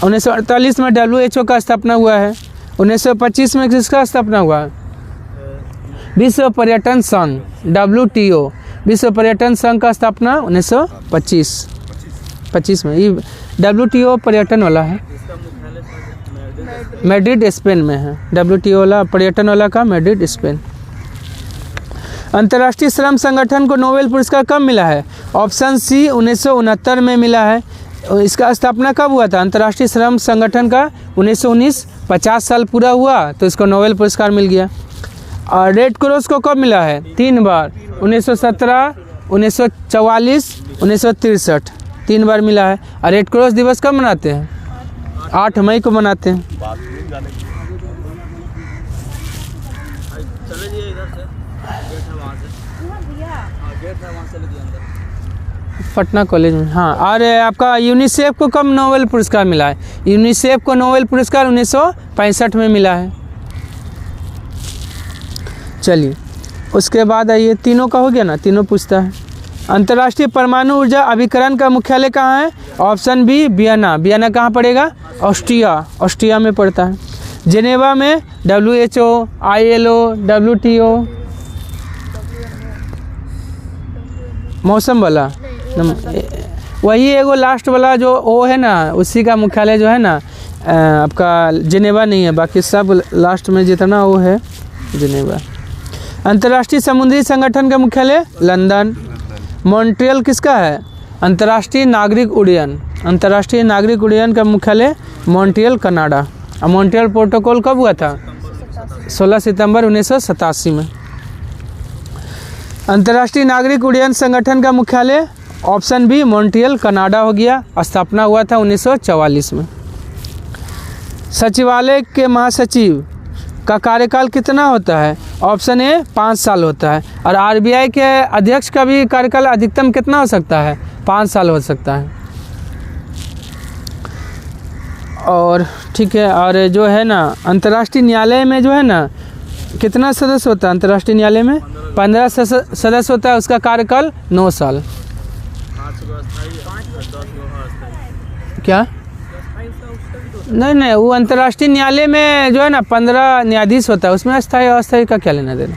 1948 में WHO का स्थापना हुआ है। 1925 में किसका स्थापना हुआ है? विश्व पर्यटन संघ, WTO, विश्व पर्यटन संघ का स्थापना 1925 में। ये WTO पर्यटन वाला है, मैड्रिड स्पेन में है। WTO वाला पर्यटन वाला का मैड्रिड स्पेन। अंतर्राष्ट्रीय श्रम संगठन को नोबेल पुरस्कार कब मिला है? ऑप्शन सी 1969 में मिला है। इसका स्थापना कब हुआ था अंतर्राष्ट्रीय श्रम संगठन का? 1919। 50 साल पूरा हुआ तो इसको नोबेल पुरस्कार मिल गया। और रेड क्रॉस को कब मिला है? 3 बार, 1917, 1944, 1963, 3 बार मिला है। और रेड क्रॉस दिवस कब मनाते हैं? 8 मई को मनाते हैं। चले जाइए इधर से, गेट है वहाँ से। हाँ गेट है वहाँ से, लेके अंदर। पटना कॉलेज में, हाँ। और आपका यूनिसेफ को कब नोबेल पुरस्कार मिला है? यूनिसेफ को नोबेल पुरस्कार 1965 में मिला है। चलिए उसके बाद आइए, तीनों का हो गया ना, तीनों पूछता है। अंतर्राष्ट्रीय परमाणु ऊर्जा अभिकरण का मुख्यालय कहाँ है? Option B Vienna. वियना कहाँ पड़ेगा? ऑस्ट्रिया, ऑस्ट्रिया में पड़ता है। जेनेवा में WHO, ILO, WTO, मौसम वाला वही एगो लास्ट वाला जो वो है ना, उसी का मुख्यालय जो है ना आपका जेनेवा नहीं है, बाकी सब लास्ट में जितना वो है जेनेवा। अंतर्राष्ट्रीय समुद्री संगठन का मुख्यालय लंदन। मॉन्ट्रियल किसका है? अंतर्राष्ट्रीय नागरिक उड्डयन, अंतर्राष्ट्रीय नागरिक उड्डयन का मुख्यालय मॉन्ट्रियल कनाडा। और मॉन्ट्रियल प्रोटोकॉल कब हुआ था? 16 सितंबर 1987 में। अंतर्राष्ट्रीय नागरिक उड्डयन संगठन का मुख्यालय ऑप्शन बी मॉन्ट्रियल कनाडा हो गया। स्थापना हुआ था 1944 में। सचिवालय के महासचिव का कार्यकाल कितना होता है? ऑप्शन ए 5 साल होता है। और RBI के अध्यक्ष का भी कार्यकाल अधिकतम कितना हो सकता है? 5 साल हो सकता है। और ठीक है, और जो है ना अंतर्राष्ट्रीय न्यायालय में जो है ना कितना सदस्य होता है? अंतर्राष्ट्रीय न्यायालय में 15 सदस्य होता है। उसका कार्यकाल 9 साल। 5 गो अस्थायी और 10 गो अस्थायी। क्या? नहीं, वो अंतर्राष्ट्रीय न्यायालय में जो है ना 15 न्यायाधीश होता है, उसमें अस्थायी अस्थायी का क्या लेना देना?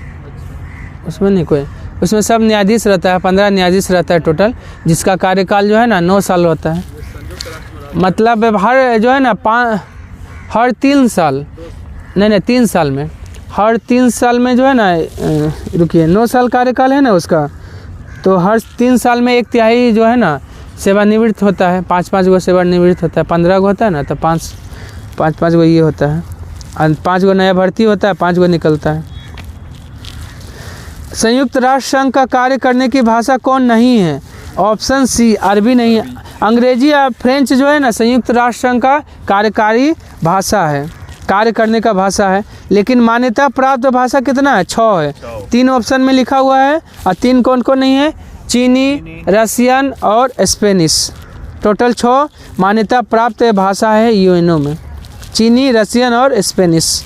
उसमें नहीं कोई, उसमें सब न्यायाधीश रहता है, 15 न्यायाधीश रहता है टोटल, जिसका कार्यकाल जो है ना 9 साल होता है। मतलब हर जो है ना हर 3 साल, नहीं 3 साल में, हर 3 साल में जो है ना रुकिए 9 साल कार्यकाल है ना उसका, तो हर 3 साल में 1/3 जो है ना सेवानिवृत्त होता है। 5-5 गो सेवानिवृत्त होता है, 15 गो होता है ना, तो 5-5 गो ये होता है। और 5 गो नया भर्ती होता है, 5 गो निकलता है। संयुक्त राष्ट्र संघ का कार्य करने की भाषा कौन नहीं है? ऑप्शन सी अरबी नहीं है, अंग्रेजी या फ्रेंच जो है ना संयुक्त राष्ट्र संघ का कार्यकारी भाषा है, कार्य करने का भाषा है। लेकिन मान्यता प्राप्त भाषा कितना है? 6 है। 3 ऑप्शन में लिखा हुआ है। और 3 कौन कौन नहीं है? चीनी, रसियन और स्पेनिश। टोटल 6 मान्यता प्राप्त भाषा है यूएनओ में, चीनी, रसियन और स्पेनिश।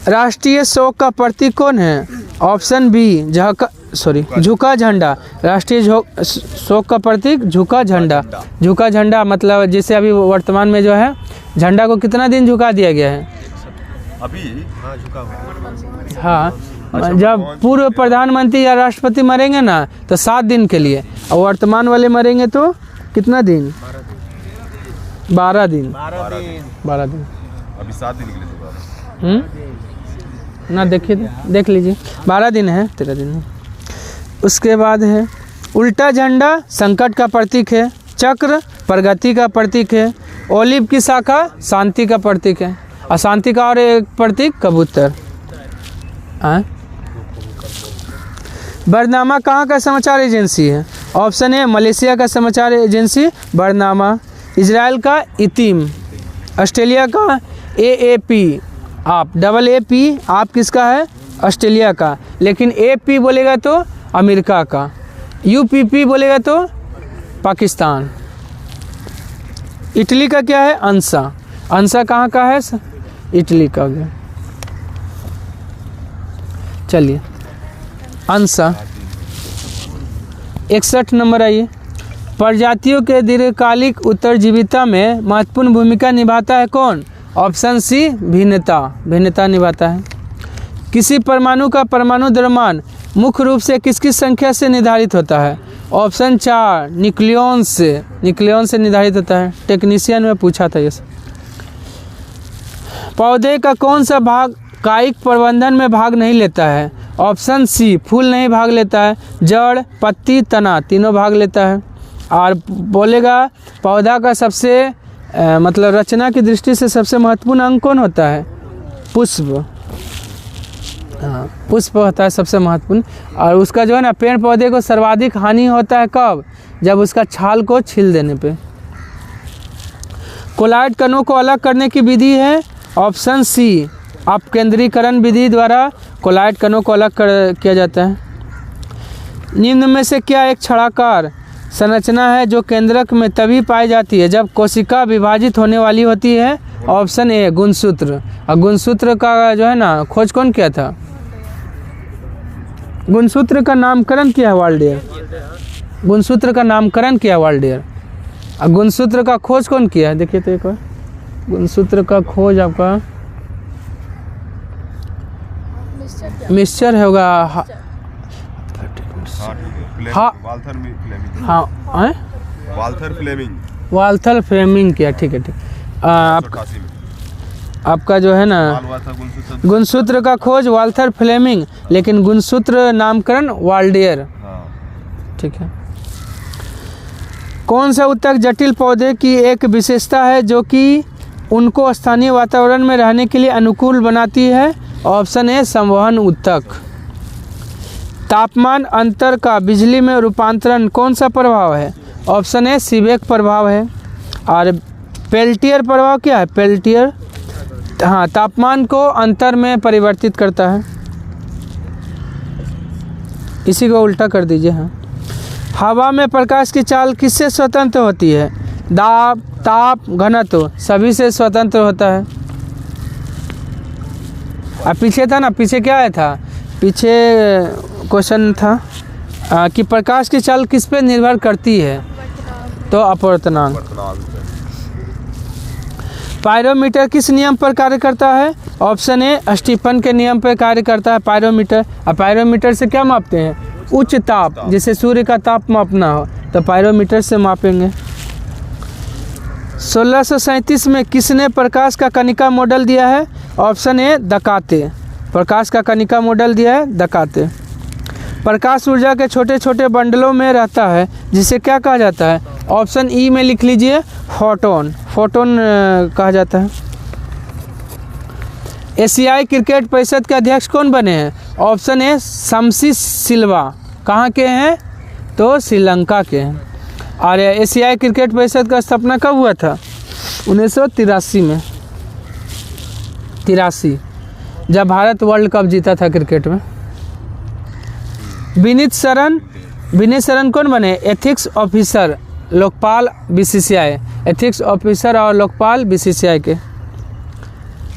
राष्ट्रीय शोक का प्रतीक कौन है? ऑप्शन बी झुका झंडा। राष्ट्रीय शोक का प्रतीक झुका झंडा। झुका झंडा मतलब जैसे अभी वर्तमान में जो है झंडा को कितना दिन झुका दिया गया है? अभी हाँ झुका हुआ। हाँ, जब पूर्व प्रधानमंत्री या राष्ट्रपति मरेंगे ना तो 7 दिन के लिए, और वर्तमान वाले मरेंगे तो कितना दिन? 12 दिन। 12 दिन। अभी 7 दिन के लिए दोबारा ना देखिए, देख लीजिए 12 दिन है, 13 दिन है। उसके बाद है उल्टा झंडा संकट का प्रतीक है, चक्र प्रगति का प्रतीक है, ओलिव की शाखा शांति का प्रतीक है, अशांति का और एक प्रतीक कबूतर। बरनामा कहाँ का समाचार एजेंसी है? ऑप्शन ए मलेशिया का समाचार एजेंसी बरनामा, इजराइल का इतिम, ऑस्ट्रेलिया का AAP आप, AAP आप किसका है? ऑस्ट्रेलिया का। लेकिन AP बोलेगा तो अमेरिका का, UPP बोलेगा तो पाकिस्तान। इटली का क्या है? अंसा। अंसा कहाँ का है? इटली का गया। चलिए अंसा 61 नंबर आइए। प्रजातियों के दीर्घकालिक उत्तरजीविता में महत्वपूर्ण भूमिका निभाता है कौन? ऑप्शन सी भिन्नता निभाता है। किसी परमाणु का परमाणु द्रव्यमान मुख्य रूप से किसकी संख्या से निर्धारित होता है? ऑप्शन 4 न्यूक्लियॉन से निर्धारित होता है। टेक्नीशियन में पूछा था ये। पौधे का कौन सा भाग कायिक प्रबंधन में भाग नहीं लेता है? ऑप्शन सी फूल नहीं भाग लेता है, जड़, पत्ती, तना तीनों भाग लेता है। और बोलेगा पौधा का सबसे मतलब रचना की दृष्टि से सबसे महत्वपूर्ण अंग कौन होता है? पुष्प। हाँ, पुष्प होता है सबसे महत्वपूर्ण। और उसका जो है ना पेड़ पौधे को सर्वाधिक हानि होता है कब? जब उसका छाल को छील देने पे। कोलाइड कणों को अलग करने की विधि है ऑप्शन सी अपकेंद्रीकरण विधि द्वारा कोलाइड कणों को अलग किया जाता है। निम्न में से क्या एक छड़ाकार संरचना है जो केंद्रक में तभी पाई जाती है जब कोशिका विभाजित होने वाली होती है? ऑप्शन ए गुणसूत्र। और गुणसूत्र का जो है ना खोज कौन किया था? गुणसूत्र का नामकरण किया है वाल्डेयर। गुणसूत्र का नामकरण किया वाल्डेयर। और गुणसूत्र का खोज कौन किया है? देखिए तो एक बार गुणसूत्र का खोज आपका मिक्सचर होगा। हाँ ठीक है। हाँ। Walther Flemming. हाँ हैं? Walther Flemming. वाल्थर फ्लेमिंग किया। ठीक है ठीक। आपका जो है ना गुणसूत्र का खोज वाल्थर फ्लेमिंग, लेकिन गुणसूत्र नामकरण वाल्डेयर। ठीक है। कौन सा ऊतक जटिल पौधे की एक विशेषता है जो कि उनको स्थानीय वातावरण में रहने के लिए अनुकूल बनाती है? ऑप्शन ए संवहन ऊतक। तापमान अंतर का बिजली में रूपांतरण कौन सा प्रभाव है? ऑप्शन ए सीबेक प्रभाव है। और पेल्टियर प्रभाव क्या है? पेल्टियर हाँ तापमान को अंतर में परिवर्तित करता है। इसी को उल्टा कर दीजिए। हाँ, हवा में प्रकाश की चाल किससे स्वतंत्र होती है? दाब, ताप, घनत्व सभी से स्वतंत्र होता है। अब पीछे था ना, पीछे क्या आया था? पीछे क्वेश्चन था कि प्रकाश की चाल किस पे निर्भर करती है? तो अपवर्तनांक। पायरोमीटर किस नियम पर कार्य करता है? ऑप्शन ए स्टीफन के नियम पर कार्य करता है पायरोमीटर। और पायरोमीटर से क्या मापते हैं? उच्च ताप, जैसे सूर्य का ताप मापना हो तो पायरोमीटर से मापेंगे। 1637 में किसने प्रकाश का कणिका मॉडल दिया है? Option A दकाते। प्रकाश का कणिका मॉडल दिया है दकाते। प्रकाश ऊर्जा के छोटे छोटे बंडलों में रहता है जिसे क्या कहा जाता है? ऑप्शन ई में लिख लीजिए फोटोन। फोटोन कहा जाता है। एशियाई क्रिकेट परिषद के अध्यक्ष कौन बने हैं? ऑप्शन ए शमसी सिल्वा। कहाँ के हैं? तो श्रीलंका के हैं। और एशियाई क्रिकेट परिषद का स्थापना कब हुआ था? 1983 में। 83 जब भारत वर्ल्ड कप जीता था क्रिकेट में। विनीत शरण कौन बने? Ethics officer Lokpal BCCI. Ethics officer और लोकपाल बीसीसीआई के।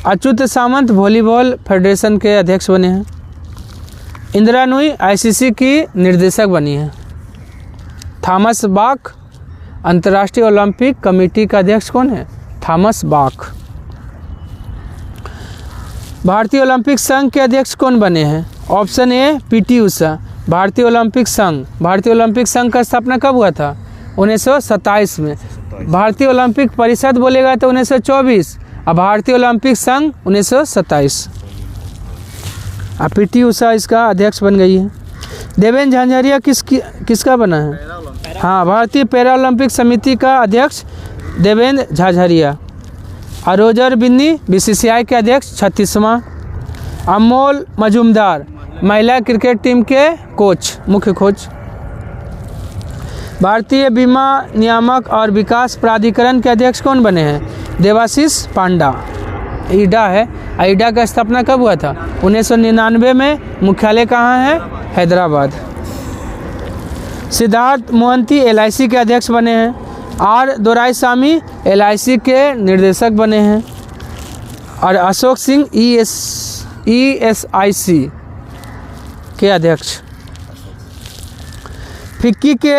अच्युत सामंत वॉलीबॉल फेडरेशन के अध्यक्ष बने हैं। इंदिरा नूई आईसीसी की निर्देशक बनी है। थॉमस बाख अंतर्राष्ट्रीय ओलंपिक कमेटी का अध्यक्ष कौन है? थॉमस बाख। भारतीय ओलंपिक संघ के अध्यक्ष कौन बने हैं? ऑप्शन ए पीटी उषा। भारतीय ओलंपिक संघ का स्थापना कब हुआ था? 1927 में। भारतीय ओलंपिक परिषद बोलेगा तो 1924 और भारतीय ओलंपिक संघ 1927। अब पीटी उषा इसका अध्यक्ष बन गई है। देवेंद्र झांझरिया किसका बना है? हाँ, भारतीय पैरा ओलंपिक समिति का अध्यक्ष देवेंद्र झाझरिया। और रोजर बिन्नी बीसीसीआई के अध्यक्ष 36वां। अमोल मजूमदार महिला क्रिकेट टीम के कोच, मुख्य कोच। भारतीय बीमा नियामक और विकास प्राधिकरण के अध्यक्ष कौन बने हैं? देवाशीष पांडा। ईडा है। ईडा का स्थापना कब हुआ था? 1999 में। मुख्यालय कहाँ है? हैदराबाद। सिद्धार्थ मोहंती LIC के अध्यक्ष बने हैं। आर दोराईस्वामी LIC के निर्देशक बने हैं। और अशोक सिंह ESIC के अध्यक्ष। फिक्की के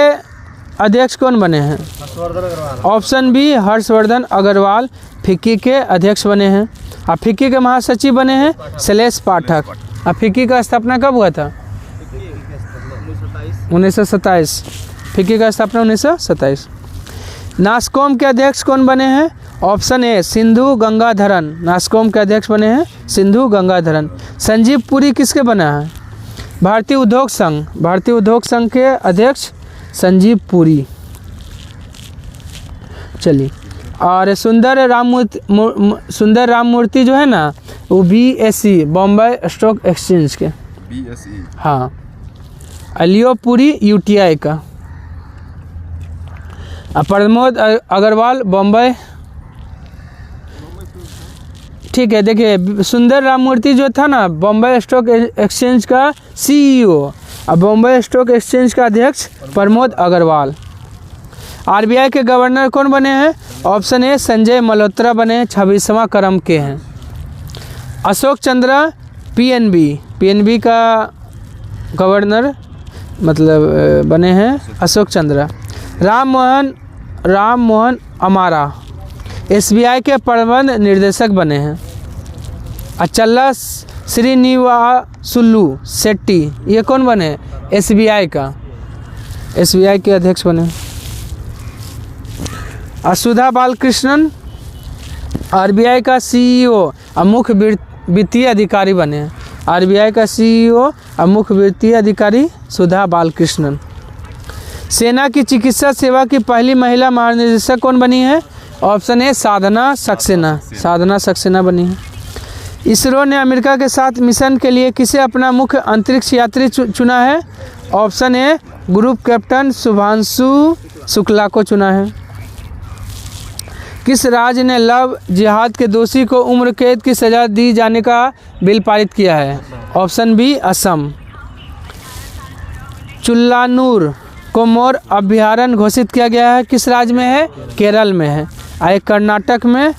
अध्यक्ष कौन बने हैं? ऑप्शन बी हर्षवर्धन अग्रवाल फिक्की के अध्यक्ष बने हैं। और फिक्की के महासचिव बने हैं शैलेश पाठक। और फिक्की का स्थापना कब हुआ था? 1927। फिक्की का स्थापना 1927। नास्कॉम के अध्यक्ष कौन बने हैं? Option A Sindhu Gangadharan. नास्कॉम के अध्यक्ष बने हैं सिंधु गंगाधरन। संजीव पुरी किसके बना है? भारतीय उद्योग संघ। भारतीय उद्योग संघ के अध्यक्ष संजीव पुरी। चलिए, और सुंदर राम मूर्ति जो है ना वो BSE बॉम्बे स्टॉक एक्सचेंज के। BSE। हाँ। अलियो पुरी UTI का। प्रमोद अग्रवाल बॉम्बे। ठीक है, देखिए सुंदर राम मूर्ति जो था ना बॉम्बे स्टॉक एक्सचेंज का CEO। अब बॉम्बे स्टॉक एक्सचेंज का अध्यक्ष प्रमोद अग्रवाल। आरबीआई के गवर्नर कौन बने हैं? ऑप्शन ए संजय मल्होत्रा बने, 26वां क्रम के हैं। अशोक चंद्र पीएनबी का गवर्नर मतलब बने हैं अशोक चंद्र। राम मोहन अमारा एसबीआई के प्रबंध निर्देशक बने हैं। अचल्ला श्रीनिवासुलु शेट्टी ये कौन बने? एसबीआई के अध्यक्ष बने। सुधा बालकृष्णन आरबीआई का सीईओ और मुख्य वित्तीय अधिकारी बने हैं। आरबीआई का सीईओ और मुख्य वित्तीय अधिकारी सुधा बालकृष्णन। सेना की चिकित्सा सेवा की पहली महिला महानिदेशक कौन बनी है? ऑप्शन ए साधना सक्सेना बनी है। इसरो ने अमेरिका के साथ मिशन के लिए किसे अपना मुख्य अंतरिक्ष यात्री चुना है? Option A group captain Shubhanshu Shukla को चुना है। किस राज्य ने लव जिहाद के दोषी को उम्र कैद की सजा दी जाने का बिल पारित किया है? Option B Assam. चुल्लानूर को मोर अभयारण्य घोषित किया गया है, किस राज्य में है? केरल में है। आए कर्नाटक में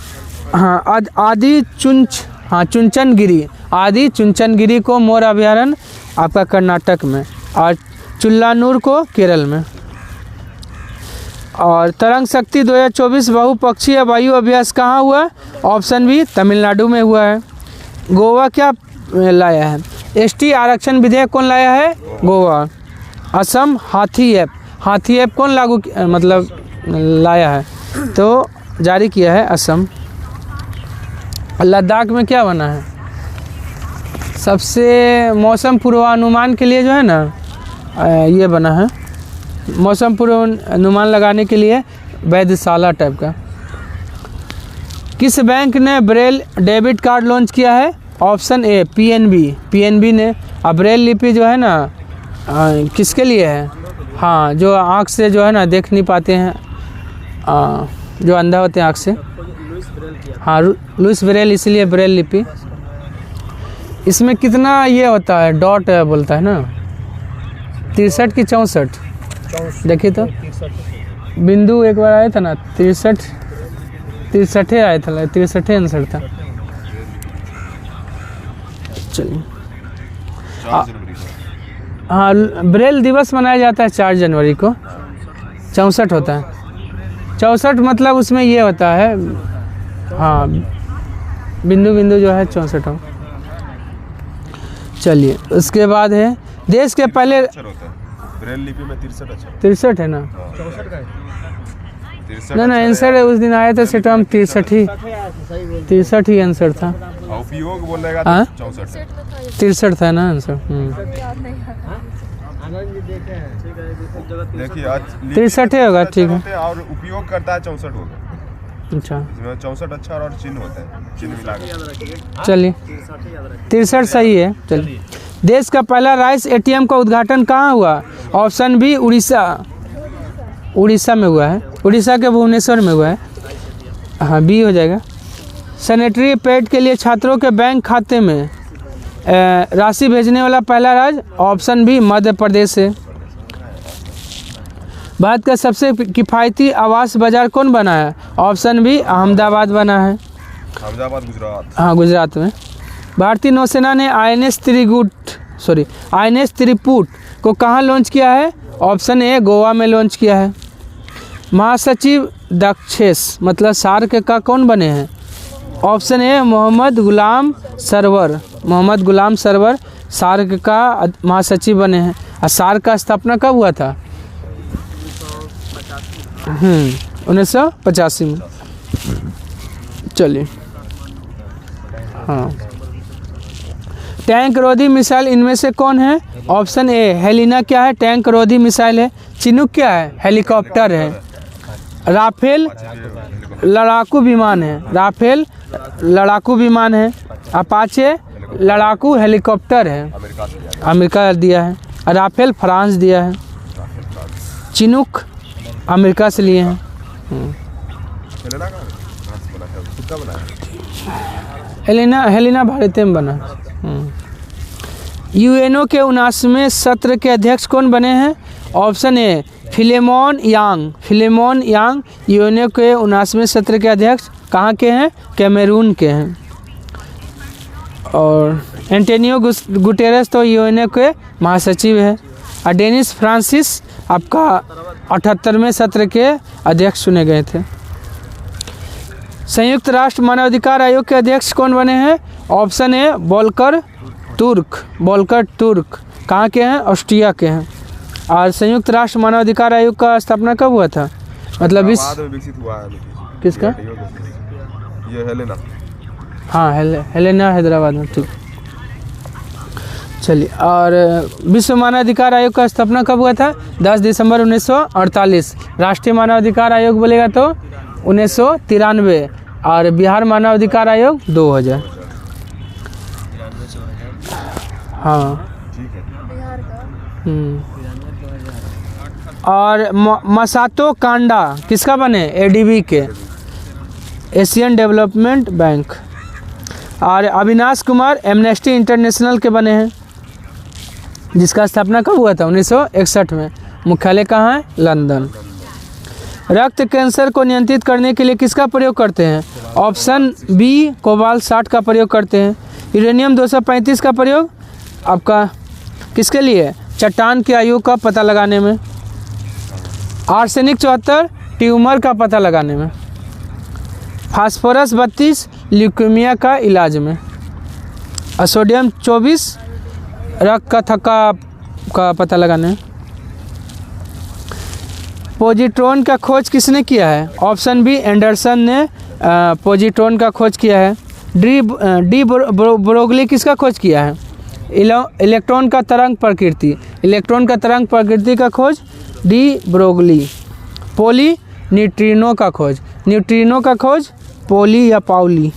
आदि चुंचनगिरी को मोर अभयारण्य आपका कर्नाटक में और चुल्लानूर को केरल में। और तरंग शक्ति 2024 बहुपक्षीय वायु अभ्यास कहाँ हुआ? ऑप्शन बी तमिलनाडु में हुआ है। गोवा क्या लाया है? एसटी आरक्षण विधेयक कौन लाया है? गोवा। असम हाथी ऐप कौन लाया है? तो जारी किया है असम। लद्दाख में क्या बना है? सबसे मौसम पूर्वानुमान के लिए जो है ना ये बना है, मौसम पूर्वानुमान लगाने के लिए वेधशाला टाइप का। किस बैंक ने ब्रेल डेबिट कार्ड लॉन्च किया है? ऑप्शन ए पीएनबी ने। अब ब्रेल लिपि जो है ना किसके लिए है? हाँ, जो आँख से जो है ना देख नहीं पाते हैं, जो अंधा होते हैं आँख से। हाँ, लुइस ब्रेल, इसलिए ब्रेल लिपि। इसमें कितना ये होता है? डॉट बोलता है ना, 63 की 64? देखिए तो बिंदु एक बार आया था ना, 63 आया था, 63 आंसर था। चलिए, हाँ, ब्रेल दिवस मनाया जाता है 4 जनवरी को। 64 होता है, 64 मतलब उसमें ये होता है, हाँ, बिंदु जो है 64 हो। चलिए, उसके बाद है देश के पहले ब्रेल लिपि में 63 है ना? ना आंसर है, उस दिन आया था सेट हम 63 ही आंसर था। उपयोग बोलेगा तो 63 था ना आंसर। देखिए आज 63 होगा, ठीक है। और उपयोग करता है 64 होगा। अच्छा, 64 अक्षर और चिन्ह होता है, चिन्ह मिलाकर। चलिए 63 सही है। चलिए, देश का पहला राइस एटीएम का उद्घाटन कहाँ हुआ? ऑप्शन बी उड़ीसा में हुआ है, उड़ीसा के भुवनेश्वर में हुआ है। हाँ, बी हो जाएगा। सैनिटरी पैड के लिए छात्रों के बैंक खाते में राशि भेजने वाला पहला राज्य? ऑप्शन बी मध्य प्रदेश है। भारत का सबसे किफ़ायती आवास बाजार कौन बना है? ऑप्शन बी अहमदाबाद बना है। अहमदाबाद गुजरात। हाँ, गुजरात में। भारतीय नौसेना ने आईएनएस त्रिपुट को कहाँ लॉन्च किया है? ऑप्शन ए गोवा में लॉन्च किया है। महासचिव दक्षेश मतलब सार्क का कौन बने हैं? ऑप्शन ए मोहम्मद गुलाम सरवर सार्क का महासचिव बने हैं। और सार्क का स्थापना कब हुआ था? 1985 में। चलिए, हाँ, टैंक रोधी मिसाइल इनमें से कौन है? ऑप्शन ए हेलिना क्या है? टैंक रोधी मिसाइल है। चिनूक क्या है? हेलीकॉप्टर है। राफेल लड़ाकू विमान है। अपाचे लड़ाकू हेलीकॉप्टर है, अमेरिका दिया है। राफेल फ्रांस दिया है। चिनूक अमेरिका से लिए हैं। हेलिना भारत में बना। यूएनओ के 79वें सत्र के अध्यक्ष कौन बने हैं? ऑप्शन ए फिलेमोन यांग। फिलेमोन यांग यूएनओ के 79वें सत्र के अध्यक्ष कहाँ के हैं? कैमरून के हैं। और एंटोनियो गुटेरेस तो यूएनओ के महासचिव है। और डेनिस फ्रांसिस आपका 78वें सत्र के अध्यक्ष चुने गए थे। संयुक्त राष्ट्र मानवाधिकार आयोग के अध्यक्ष कौन बने हैं? Option A Volker Turk. Volker Turk कहाँ के हैं? ऑस्ट्रिया के हैं। और संयुक्त राष्ट्र मानवाधिकार आयोग का स्थापना कब हुआ था? मतलब इस बाद में विकसित हुआ है। किसका? ये हेलेना। हाँ हेलेना हैदराबाद में। ठीक, चलिए। और विश्व मानवाधिकार आयोग का स्थापना कब हुआ था? 10 दिसंबर 1948। राष्ट्रीय मानवाधिकार आयोग बोलेगा तो 1993। और बिहार मानवाधिकार आयोग 2000। हाँ ठीक है। और मसातो कांडा किसका बने? एडीबी के, एशियन डेवलपमेंट बैंक। और अविनाश कुमार एमनेस्टी इंटरनेशनल के बने हैं, जिसका स्थापना कब हुआ था? 1961 में। मुख्यालय कहाँ है? लंदन। रक्त कैंसर को नियंत्रित करने के लिए किसका प्रयोग करते हैं? ऑप्शन बी कोबाल्ट 60 का प्रयोग करते हैं। यूरेनियम 235 का प्रयोग आपका किसके लिए? चट्टान के आयु का पता लगाने में। आर्सेनिक 74 ट्यूमर का पता लगाने में। फास्फोरस 32 ल्यूकेमिया का इलाज में। और सोडियम 24 रक्त का थक्का का पता लगाने में। पोजिट्रॉन का खोज किसने किया है? ऑप्शन बी एंडरसन ने पोजिट्रॉन का खोज किया है। डी ब्रोगली किसका खोज किया है? इलेक्ट्रॉन का तरंग प्रकृति। इलेक्ट्रॉन का तरंग प्रकृति का खोज डी ब्रोगली। पोली न्यूट्रिनो का खोज। न्यूट्रिनो का खोज पोली या पाउली।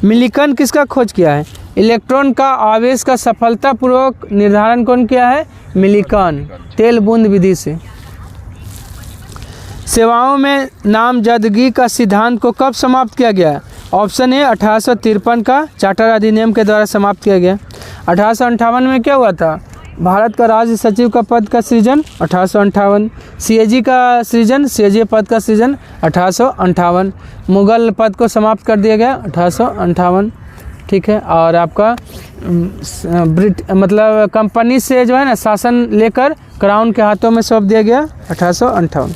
मिलिकन किसका खोज किया है? इलेक्ट्रॉन का आवेश का सफलतापूर्वक निर्धारण कौन किया है? मिलिकन, तेल बूंद विधि से। सेवाओं में नामजदगी का सिद्धांत को कब समाप्त किया गया? ऑप्शन ए 1853 का चार्टर अधिनियम के द्वारा समाप्त किया गया। 1858 में क्या हुआ था? भारत का राज्य सचिव का पद का सृजन 1858। सीएजी का सृजन, सीएजी पद का सृजन 1858। मुगल पद को समाप्त कर दिया गया 1858। ठीक है। और आपका मतलब कंपनी से जो है ना शासन लेकर क्राउन के हाथों में सौंप दिया गया 1858।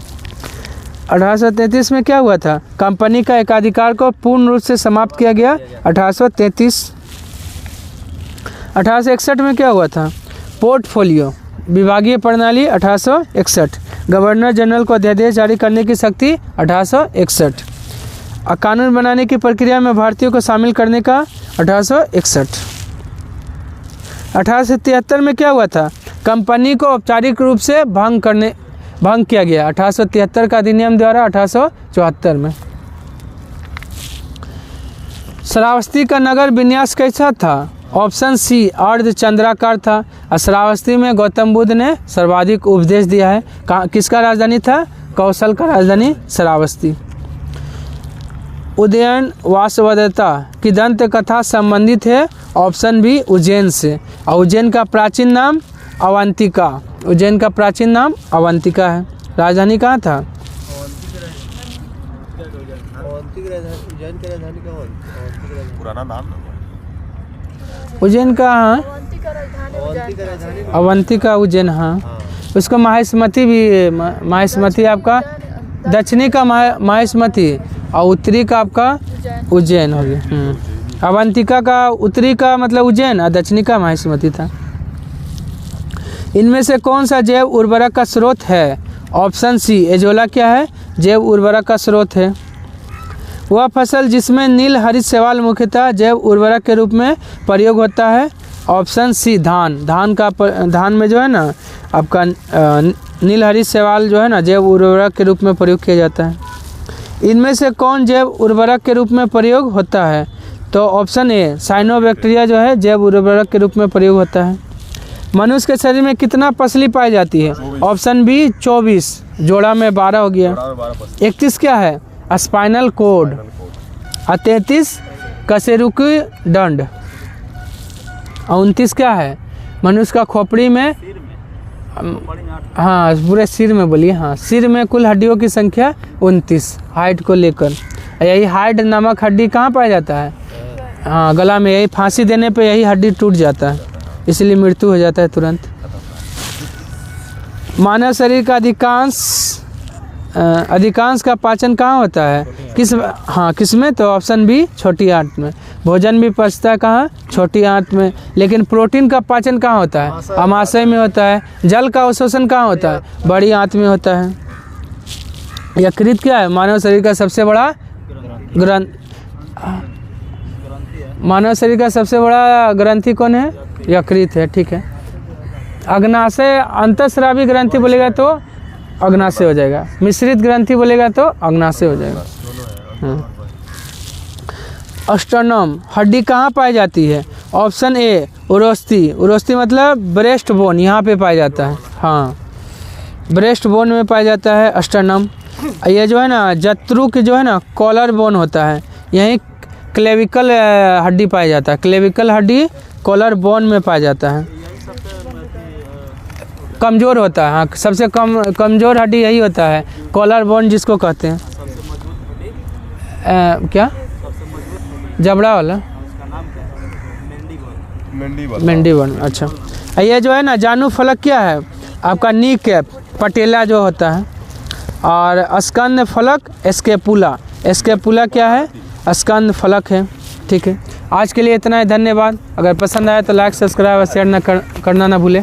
1833 में क्या हुआ था? कंपनी का एकाधिकार को पूर्ण रूप से समाप्त किया गया 1833। 1861 में क्या हुआ था? पोर्टफोलियो विभागीय प्रणाली 1861। गवर्नर जनरल को अध्यादेश जारी करने की शक्ति 1861। कानून बनाने की प्रक्रिया में भारतीयों को शामिल करने का 1861। 1873 में क्या हुआ था? कंपनी को औपचारिक रूप से भंग किया गया 1873 का अधिनियम द्वारा 1874 में। श्रावस्ती का नगर विन्यास कैसा था? ऑप्शन सी अर्ध चंद्राकार था। श्रावस्ती में गौतम बुद्ध ने सर्वाधिक उपदेश दिया है। किसका राजधानी था? कौशल का राजधानी श्रावस्ती। उदयन वासवदत्ता की दंत कथा संबंधित है। ऑप्शन बी उज्जैन से। और उज्जैन का प्राचीन नाम अवंतिका। उज्जैन का प्राचीन नाम अवंतिका है। राजधानी कहाँ था? पुराना नाम उज्जैन का, हाँ अवंतिका उज्जैन। हाँ उसको माहिष्मति भी, माहिष्मति आपका दक्षिणी का माहिष्मति और उत्तरी का आपका उज्जैन हो गया। अवंतिका का उत्तरी का मतलब उज्जैन और दक्षिणी का माहिष्मति था। इनमें से कौन सा जैव उर्वरक का स्रोत है? ऑप्शन सी एजोला क्या है? जैव उर्वरक का स्रोत है। वह फसल जिसमें नील हरित शैवाल मुख्यतः जैव उर्वरक के रूप में प्रयोग होता है। ऑप्शन सी धान। धान में जो है ना आपका नील हरित शैवाल जो है ना जैव उर्वरक के रूप में प्रयोग किया जाता है। इनमें से कौन जैव उर्वरक के रूप में प्रयोग होता है? तो ऑप्शन ए साइनोबैक्टीरिया जो है जैव उर्वरक के रूप में प्रयोग होता है। मनुष्य के शरीर में कितना पसली पाई जाती है? ऑप्शन बी 24, जोड़ा में 12 हो गया। 31 क्या है? Spinal cord. और 33 कशेरुकी दंड। और 29 क्या है? मनुष्य का खोपड़ी में सिर में बड़ी आठ हाँ पूरे सिर में बोलिए। हाँ, सिर में कुल हड्डियों की संख्या 29 हाइट को लेकर। यही हाइट नामक हड्डी कहाँ पाया जाता है? हाँ, गला में। यही फांसी देने पे यही हड्डी टूट जाता है, इसलिए मृत्यु हो जाता है तुरंत। मानव शरीर का अधिकांश का पाचन कहाँ होता है? किस में? तो ऑप्शन बी छोटी आंत में। भोजन भी पचता है कहाँ? छोटी आंत में। लेकिन प्रोटीन का पाचन कहाँ होता है? आमाशय में होता है। जल का अवशोषण कहाँ होता है? बड़ी आंत में होता है। यकृत क्या है? मानव शरीर का सबसे बड़ा मानव शरीर का सबसे बड़ा ग्रंथि कौन है? यकृत है, ठीक है। अग्नाशय, अंतःस्रावी ग्रंथि बोलेगा तो अग्नाशय हो जाएगा, मिश्रित ग्रंथि बोलेगा तो अग्नाशय हो जाएगा। अस्टर्नम हड्डी कहाँ पाई जाती है? Option A उरोस्थी। उरोस्थी मतलब ब्रेस्ट बोन, यहाँ पे पाया जाता है। हाँ, ब्रेस्ट बोन में पाया जाता है अस्टर्नम। ये जो है ना जत्रु के जो है ना कॉलर बोन होता है, यहीं क्लेविकल हड्डी पाया जाता है। क्लेविकल हड्डी कॉलर बोन में पाया जाता है। कमज़ोर होता है। हाँ, सबसे कमज़ोर हड्डी यही होता है, कॉलर बोन जिसको कहते हैं। क्या? जबड़ा वाला मेंडी बोन। अच्छा, ये जो है ना जानु फलक क्या है? आपका नी कैप, पटेला जो होता है। और स्कंद फलक स्केपुला। स्केपुला क्या है? स्कंद फलक है, ठीक है। आज के लिए इतना ही, धन्यवाद। अगर पसंद आया तो लाइक, सब्सक्राइब और शेयर करना ना भूलें।